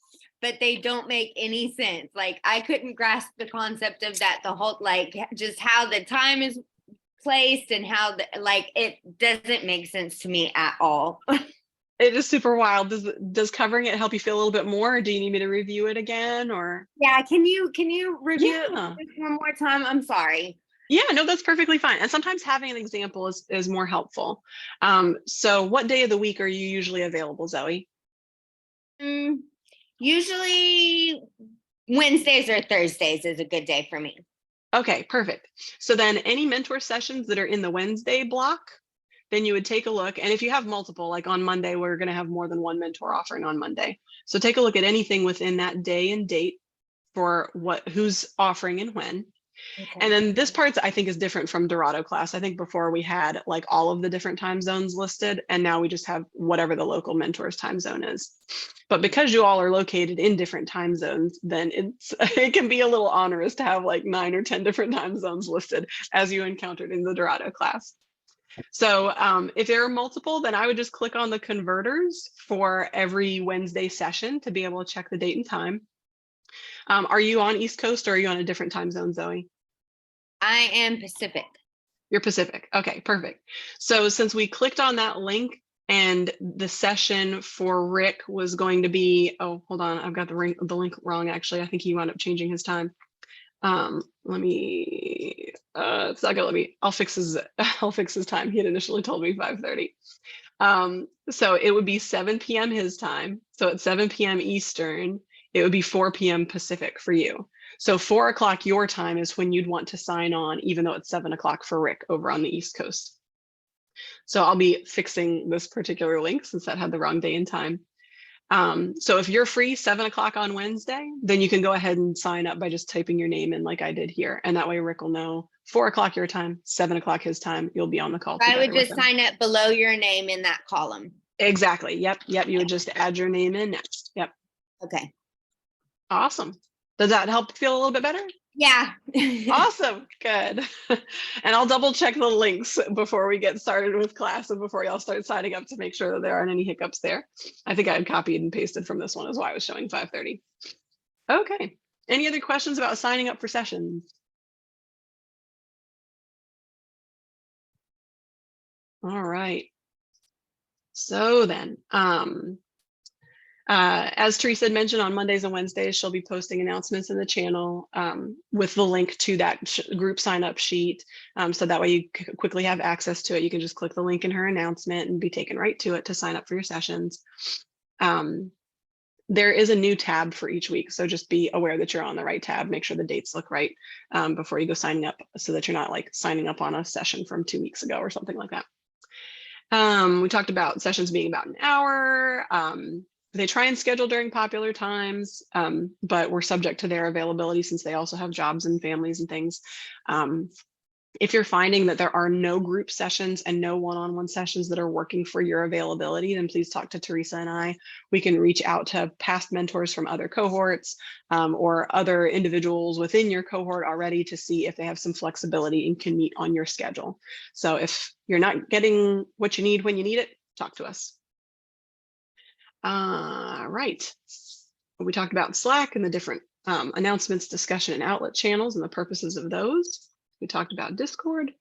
but they don't make any sense. Like, I couldn't grasp the concept of that, the whole, like, just how the time is placed and how it doesn't make sense to me at all. It is super wild. Does covering it help you feel a little bit more, or do you need me to review it again? Or yeah, can you review it one more time? I'm sorry. Yeah, no, that's perfectly fine. And sometimes having an example is more helpful. So what day of the week are you usually available, Zoe? Usually Wednesdays or Thursdays is a good day for me. Okay, perfect. So then any mentor sessions that are in the Wednesday block, then you would take a look. And if you have multiple, like on Monday, we're going to have more than one mentor offering on Monday. So take a look at anything within that day and date for who's offering and when. Okay. And then this part I think is different from Dorado class. I think before we had like all of the different time zones listed, and now we just have whatever the local mentor's time zone is. But because you all are located in different time zones, then it can be a little onerous to have like 9 or 10 different time zones listed, as you encountered in the Dorado class. So if there are multiple, then I would just click on the converters for every Wednesday session to be able to check the date and time. Are you on East Coast or are you on a different time zone, Zoe? I am Pacific. You're Pacific. Okay, perfect. So since we clicked on that link and the session for Rick was going to be, oh, hold on, I've got the link wrong, actually. I think he wound up changing his time. It's not gonna let me, I'll fix his time. He had initially told me 5:30. So it would be 7 p.m. his time. So at 7 p.m. Eastern, it would be 4 p.m. Pacific for you. So 4 o'clock your time is when you'd want to sign on, even though it's 7 o'clock for Rick over on the East Coast. So I'll be fixing this particular link since that had the wrong day and time. So if you're free 7 o'clock on Wednesday, then you can go ahead and sign up by just typing your name in like I did here. And that way Rick will know 4 o'clock your time, 7 o'clock his time, you'll be on the call. I would just sign up below your name in that column. Exactly. Yep. You would just add your name in next. Yep. Okay. Awesome. Does that help feel a little bit better? Yeah. Awesome. Good. And I'll double check the links before we get started with class and before y'all start signing up to make sure that there aren't any hiccups there. I think I had copied and pasted from this one is why I was showing 5:30. Okay. Any other questions about signing up for sessions? All right. So then, as Teresa had mentioned, on Mondays and Wednesdays, she'll be posting announcements in the channel with the link to that group sign up sheet. So that way you quickly have access to it. You can just click the link in her announcement and be taken right to it to sign up for your sessions. There is a new tab for each week. So just be aware that you're on the right tab. Make sure the dates look right before you go signing up so that you're not like signing up on a session from 2 weeks ago or something like that. We talked about sessions being about an hour. They try and schedule during popular times, but we're subject to their availability since they also have jobs and families and things. If you're finding that there are no group sessions and no one-on-one sessions that are working for your availability, then please talk to Teresa and I. We can reach out to past mentors from other cohorts or other individuals within your cohort already to see if they have some flexibility and can meet on your schedule. So if you're not getting what you need when you need it, talk to us. Right. We talked about Slack and the different announcements, discussion, and outlet channels and the purposes of those. We talked about Discord.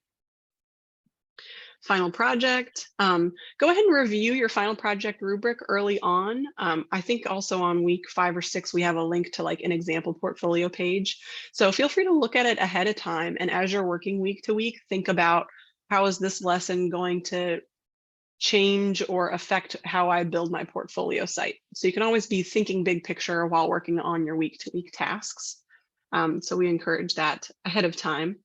Final project. Go ahead and review your final project rubric early on. I think also on week 5 or 6, we have a link to like an example portfolio page. So feel free to look at it ahead of time. And as you're working week to week, think about how is this lesson going to change or affect how I build my portfolio site. So you can always be thinking big picture while working on your week to week tasks. So we encourage that ahead of time.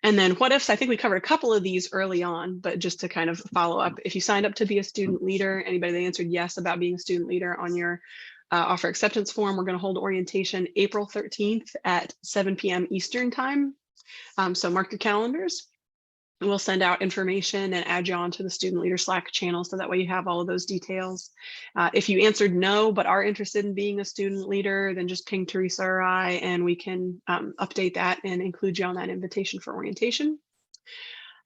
And then what ifs, I think we covered a couple of these early on, but just to kind of follow up, if you signed up to be a student leader, anybody that answered yes about being a student leader on your offer acceptance form, we're going to hold orientation April 13th at 7 p.m. Eastern time. So mark your calendars. We'll send out information and add you on to the student leader Slack channel, so that way you have all of those details. If you answered no, but are interested in being a student leader, then just ping Teresa or I, and we can update that and include you on that invitation for orientation.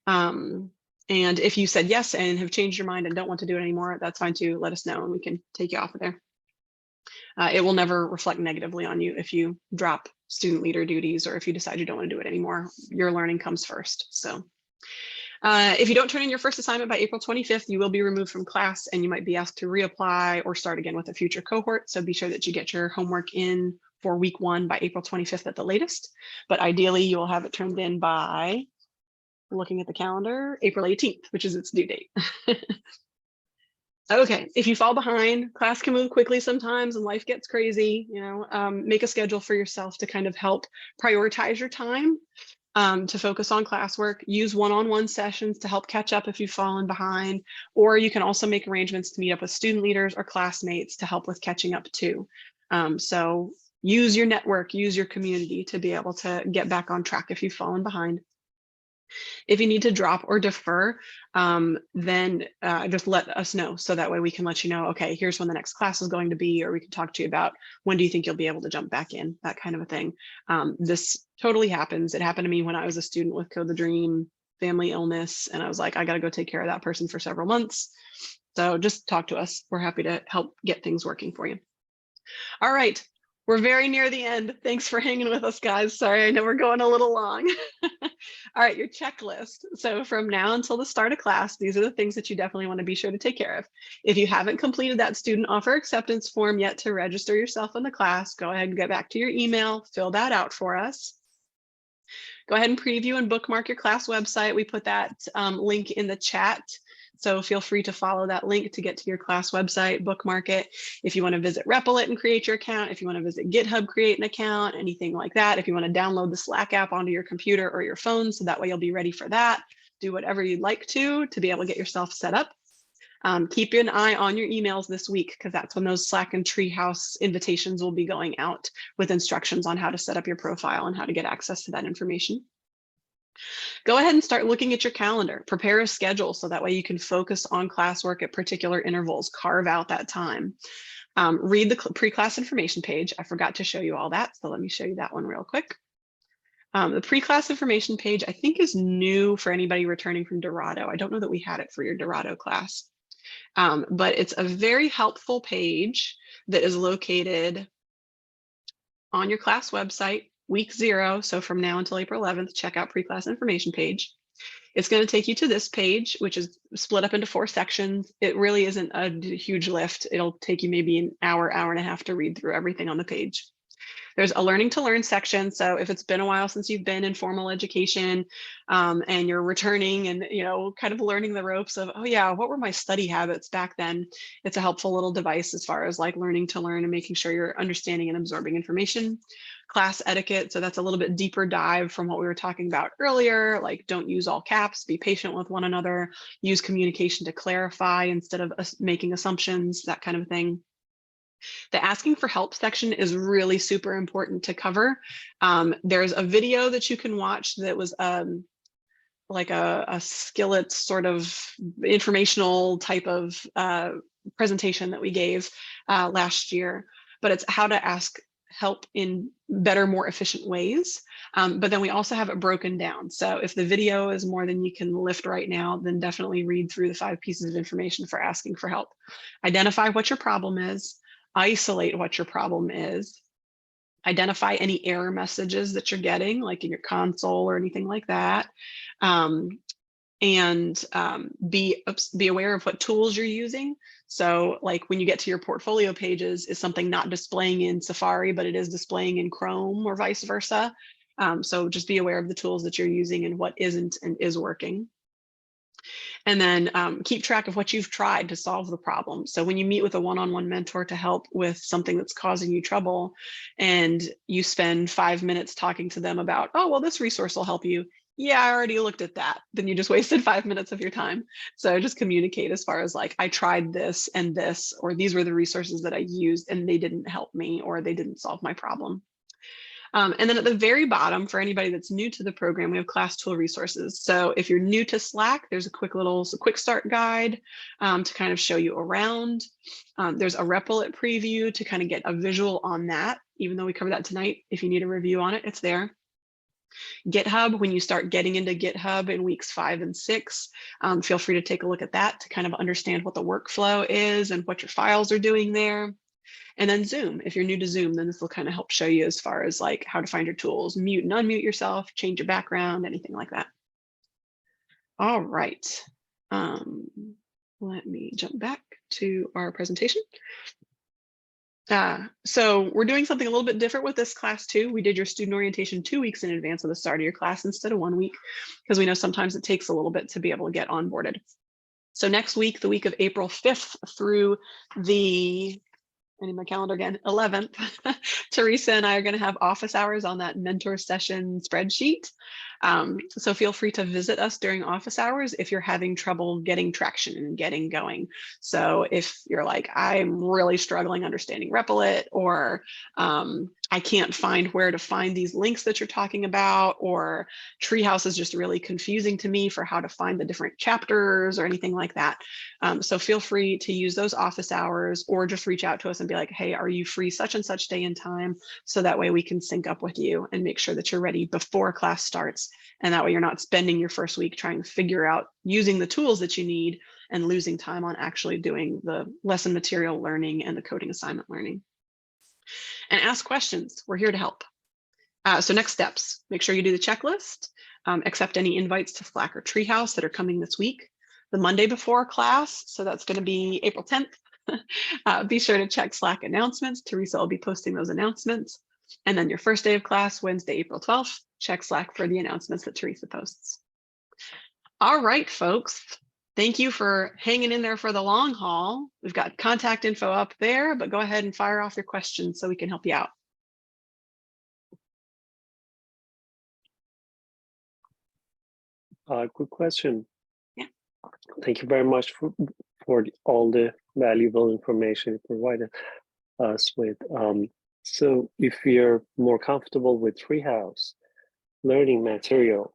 And if you said yes and have changed your mind and don't want to do it anymore, that's fine too. Let us know and we can take you off of there. It will never reflect negatively on you if you drop student leader duties or if you decide you don't want to do it anymore. Your learning comes first. So. If you don't turn in your first assignment by April 25th, you will be removed from class and you might be asked to reapply or start again with a future cohort. So be sure that you get your homework in for week 1 by April 25th at the latest. But ideally, you will have it turned in by, looking at the calendar, April 18th, which is its due date. Okay, if you fall behind, class can move quickly sometimes and life gets crazy, you know, make a schedule for yourself to kind of help prioritize your time. To focus on classwork, use one-on-one sessions to help catch up if you've fallen behind, or you can also make arrangements to meet up with student leaders or classmates to help with catching up too. So use your network, use your community to be able to get back on track if you've fallen behind. If you need to drop or defer, then just let us know. So that way we can let you know, okay, here's when the next class is going to be, or we can talk to you about when do you think you'll be able to jump back in, that kind of a thing. This totally happens. It happened to me when I was a student with Code the Dream, family illness, and I was like, I got to go take care of that person for several months. So just talk to us. We're happy to help get things working for you. All right. We're very near the end. Thanks for hanging with us, guys. Sorry, I know we're going a little long. All right, your checklist. So from now until the start of class, these are the things that you definitely want to be sure to take care of. If you haven't completed that student offer acceptance form yet to register yourself in the class, go ahead and get back to your email, fill that out for us. Go ahead and preview and bookmark your class website. We put that link in the chat. So feel free to follow that link to get to your class website, bookmark it. If you want to visit Replit and create your account, if you want to visit GitHub, create an account, anything like that. If you want to download the Slack app onto your computer or your phone, so that way you'll be ready for that. Do whatever you'd like to be able to get yourself set up. Keep an eye on your emails this week, because that's when those Slack and Treehouse invitations will be going out with instructions on how to set up your profile and how to get access to that information. Go ahead and start looking at your calendar. Prepare a schedule so that way you can focus on classwork at particular intervals. Carve out that time. Read the pre-class information page. I forgot to show you all that, so let me show you that one real quick. The pre-class information page, I think, is new for anybody returning from Dorado. I don't know that we had it for your Dorado class, but it's a very helpful page that is located on your class website. Week 0, so from now until April 11th, check out pre-class information page. It's going to take you to this page, which is split up into 4 sections. It really isn't a huge lift. It'll take you maybe an hour, hour and a half to read through everything on the page. There's a learning to learn section. So if it's been a while since you've been in formal education and you're returning and, you know, kind of learning the ropes of, oh yeah, what were my study habits back then? It's a helpful little device as far as like learning to learn and making sure you're understanding and absorbing information. Class etiquette. So that's a little bit deeper dive from what we were talking about earlier, like don't use all caps, be patient with one another, use communication to clarify instead of making assumptions, that kind of thing. The asking for help section is really super important to cover. There's a video that you can watch that was like a skillet sort of informational type of presentation that we gave last year, but it's how to ask help in better, more efficient ways. But then we also have it broken down. So if the video is more than you can lift right now, then definitely read through the 5 pieces of information for asking for help. Identify what your problem is, isolate what your problem is, identify any error messages that you're getting, like in your console or anything like that. and be aware of what tools you're using. So like when you get to your portfolio pages, is something not displaying in Safari, but it is displaying in Chrome or vice versa. So just be aware of the tools that you're using and what isn't and is working. And then keep track of what you've tried to solve the problem. So when you meet with a one-on-one mentor to help with something that's causing you trouble, and you spend 5 minutes talking to them about, oh, well, this resource will help you. Yeah, I already looked at that. Then you just wasted 5 minutes of your time. So just communicate as far as like, I tried this and this, or these were the resources that I used and they didn't help me, or they didn't solve my problem. And then at the very bottom, for anybody that's new to the program, we have class tool resources. So if you're new to Slack, there's a quick start guide to kind of show you around. There's a Replit preview to kind of get a visual on that, even though we covered that tonight. If you need a review on it, it's there. GitHub, when you start getting into GitHub in weeks 5 and 6, feel free to take a look at that to kind of understand what the workflow is and what your files are doing there. And then Zoom, if you're new to Zoom, then this will kind of help show you as far as like how to find your tools, mute and unmute yourself, change your background, anything like that. All right. Let me jump back to our presentation. So we're doing something a little bit different with this class too. We did your student orientation 2 weeks in advance of the start of your class instead of 1 week, because we know sometimes it takes a little bit to be able to get onboarded. So next week, the week of April 5th through the, I need my calendar again, 11th, Teresa and I are going to have office hours on that mentor session spreadsheet. So feel free to visit us during office hours if you're having trouble getting traction and getting going. So if you're like, I'm really struggling understanding Replit, or I can't find where to find these links that you're talking about, or Treehouse is just really confusing to me for how to find the different chapters or anything like that. So feel free to use those office hours, or just reach out to us and be like, hey, are you free such and such day and time? So that way we can sync up with you and make sure that you're ready before class starts. And that way you're not spending your first week trying to figure out using the tools that you need and losing time on actually doing the lesson material learning and the coding assignment learning. And ask questions. We're here to help. So next steps, make sure you do the checklist, accept any invites to Slack or Treehouse that are coming this week. The Monday before class, so that's going to be April 10th. Be sure to check Slack announcements. Teresa will be posting those announcements. And then your first day of class, Wednesday, April 12th, check Slack for the announcements that Teresa posts. All right, folks. Thank you for hanging in there for the long haul. We've got contact info up there, but go ahead and fire off your questions so we can help you out. Quick question. Yeah. Thank you very much for all the valuable information you provided us with. So if you're more comfortable with Treehouse learning material,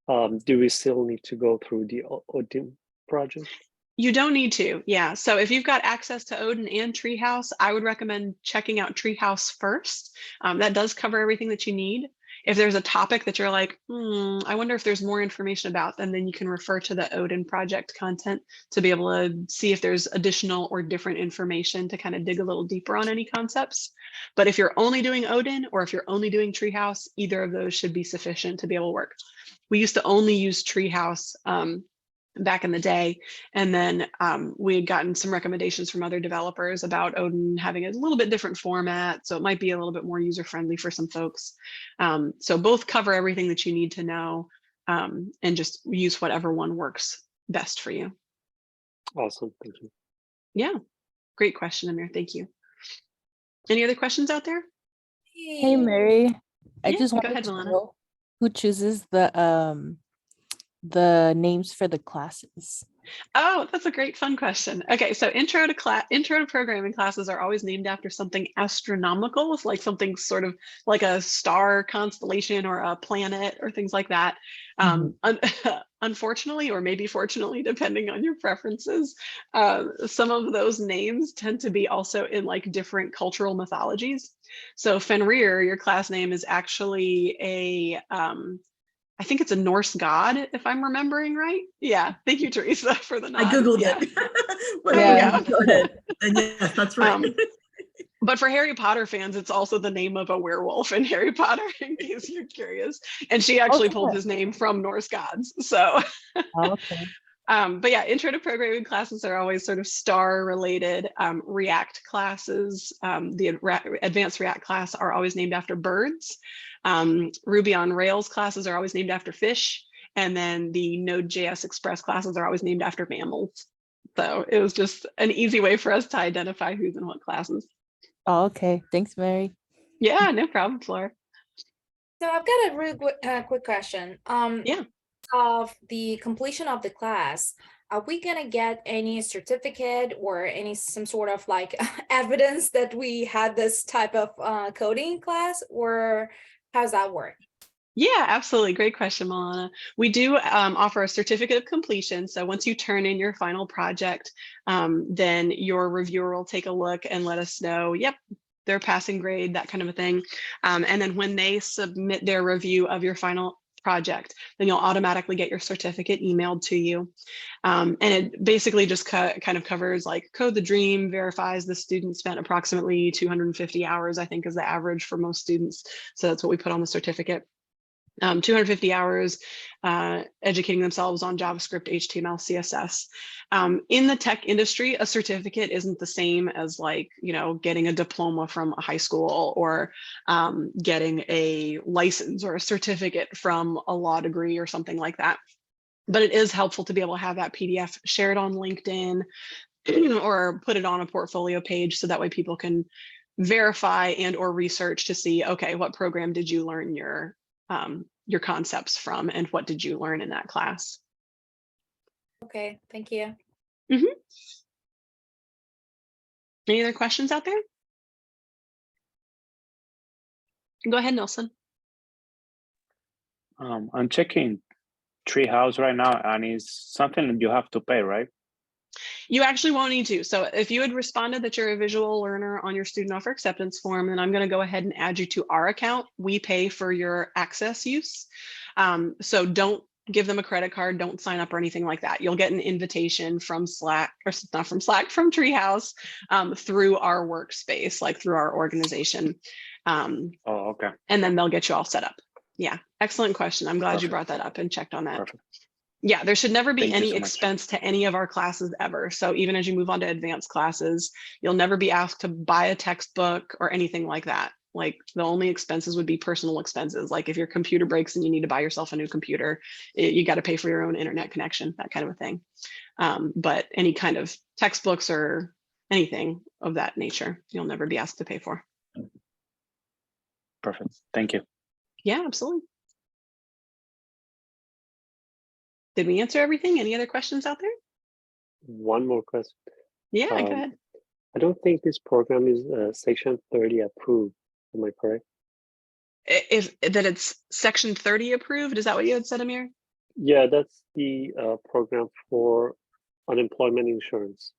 do we still need to go through the Odin project? You don't need to, yeah. So if you've got access to Odin and Treehouse, I would recommend checking out Treehouse first. That does cover everything that you need. If there's a topic that you're like, I wonder if there's more information about, then you can refer to the Odin project content to be able to see if there's additional or different information to kind of dig a little deeper on any concepts. But if you're only doing Odin, or if you're only doing Treehouse, either of those should be sufficient to be able to work. We used to only use Treehouse back in the day. And then we had gotten some recommendations from other developers about Odin having a little bit different format. So it might be a little bit more user-friendly for some folks. So both cover everything that you need to know, and just use whatever one works best for you. Awesome, thank you. Yeah, great question, Amir, thank you. Any other questions out there? Hey, Mary, I Yeah, just go wanted ahead, to Milena. know who chooses the names for the classes. Oh, that's a great fun question. Okay, so intro to programming classes are always named after something astronomical, like something sort of like a star constellation or a planet or things like that. Unfortunately, or maybe fortunately, depending on your preferences, some of those names tend to be also in like different cultural mythologies. So Fenrir, your class name, is actually a I think it's a Norse god, if I'm remembering right. Yeah, thank you, Teresa, for the nod. I Googled yeah. it. There you go. And yes, that's right. But for Harry Potter fans, it's also the name of a werewolf in Harry Potter, in case you're curious. And she actually pulled Okay. his name from Norse gods. So, Okay. but yeah, intro to programming classes are always sort of star related. React classes, the advanced React class are always named after birds. Ruby on Rails classes are always named after fish. And then the Node.js Express classes are always named after mammals. So it was just an easy way for us to identify who's in what classes. Oh, okay. Thanks, Mary. Yeah, no problem, Flora. So I've got a really quick question. Yeah. Of the completion of the class, are we gonna get any certificate or some sort of like evidence that we had this type of coding class, or how's that work? Yeah, absolutely. Great question, Milana. We do offer a certificate of completion. So once you turn in your final project, then your reviewer will take a look and let us know, yep, they're passing grade, that kind of a thing. And then when they submit their review of your final project, then you'll automatically get your certificate emailed to you. And it basically just kind of covers like Code the Dream, verifies the student spent approximately 250 hours, I think is the average for most students. So that's what we put on the certificate. 250 hours educating themselves on JavaScript, HTML, CSS. In the tech industry, a certificate isn't the same as like, you know, getting a diploma from a high school or getting a license or a certificate from a law degree or something like that. But it is helpful to be able to have that PDF shared on LinkedIn or put it on a portfolio page so that way people can verify and or research to see, okay, what program did you learn your concepts from and what did you learn in that class? Okay, thank you. Any other questions out there? Go ahead, Nelson. I'm checking Treehouse right now, and it's something that you have to pay, right? You actually won't need to. So if you had responded that you're a visual learner on your student offer acceptance form, then I'm going to go ahead and add you to our account. We pay for your access use. So don't give them a credit card, don't sign up or anything like that. You'll get an invitation from Slack, or not from Slack, from Treehouse through our workspace, like through our organization. Oh, okay. And then they'll get you all set up. Yeah, excellent question. I'm glad you Perfect. brought that up and checked on that. Perfect. Yeah, there should never be Thank you any so much. expense to any of our classes ever. So even as you move on to advanced classes, you'll never be asked to buy a textbook or anything like that. Like the only expenses would be personal expenses. Like if your computer breaks and you need to buy yourself a new computer, you got to pay for your own internet connection, that kind of a thing. But any kind of textbooks or anything of that nature, you'll never be asked to pay for. Perfect. Thank you. Yeah, absolutely. Did we answer everything? Any other questions out there? One more question. Yeah, go ahead. I don't think this program is Section 30 approved. Am I correct? If that it's Section 30 approved, is that what you had said, Amir? Yeah, that's the program for unemployment insurance.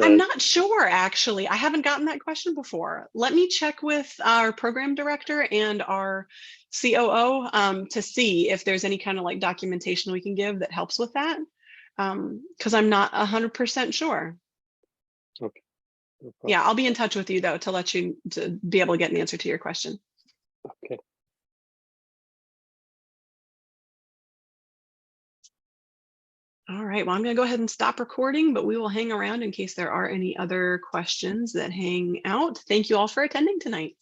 I'm not sure, actually. I haven't gotten that question before. Let me check with our program director and our COO to see if there's any kind of like documentation we can give that helps with that. Because I'm not 100% sure. Okay. No problem. Yeah, I'll be in touch with you though to let you to be able to get an answer to your question. Okay. All right, well, I'm going to go ahead and stop recording, but we will hang around in case there are any other questions that hang out. Thank you all for attending tonight.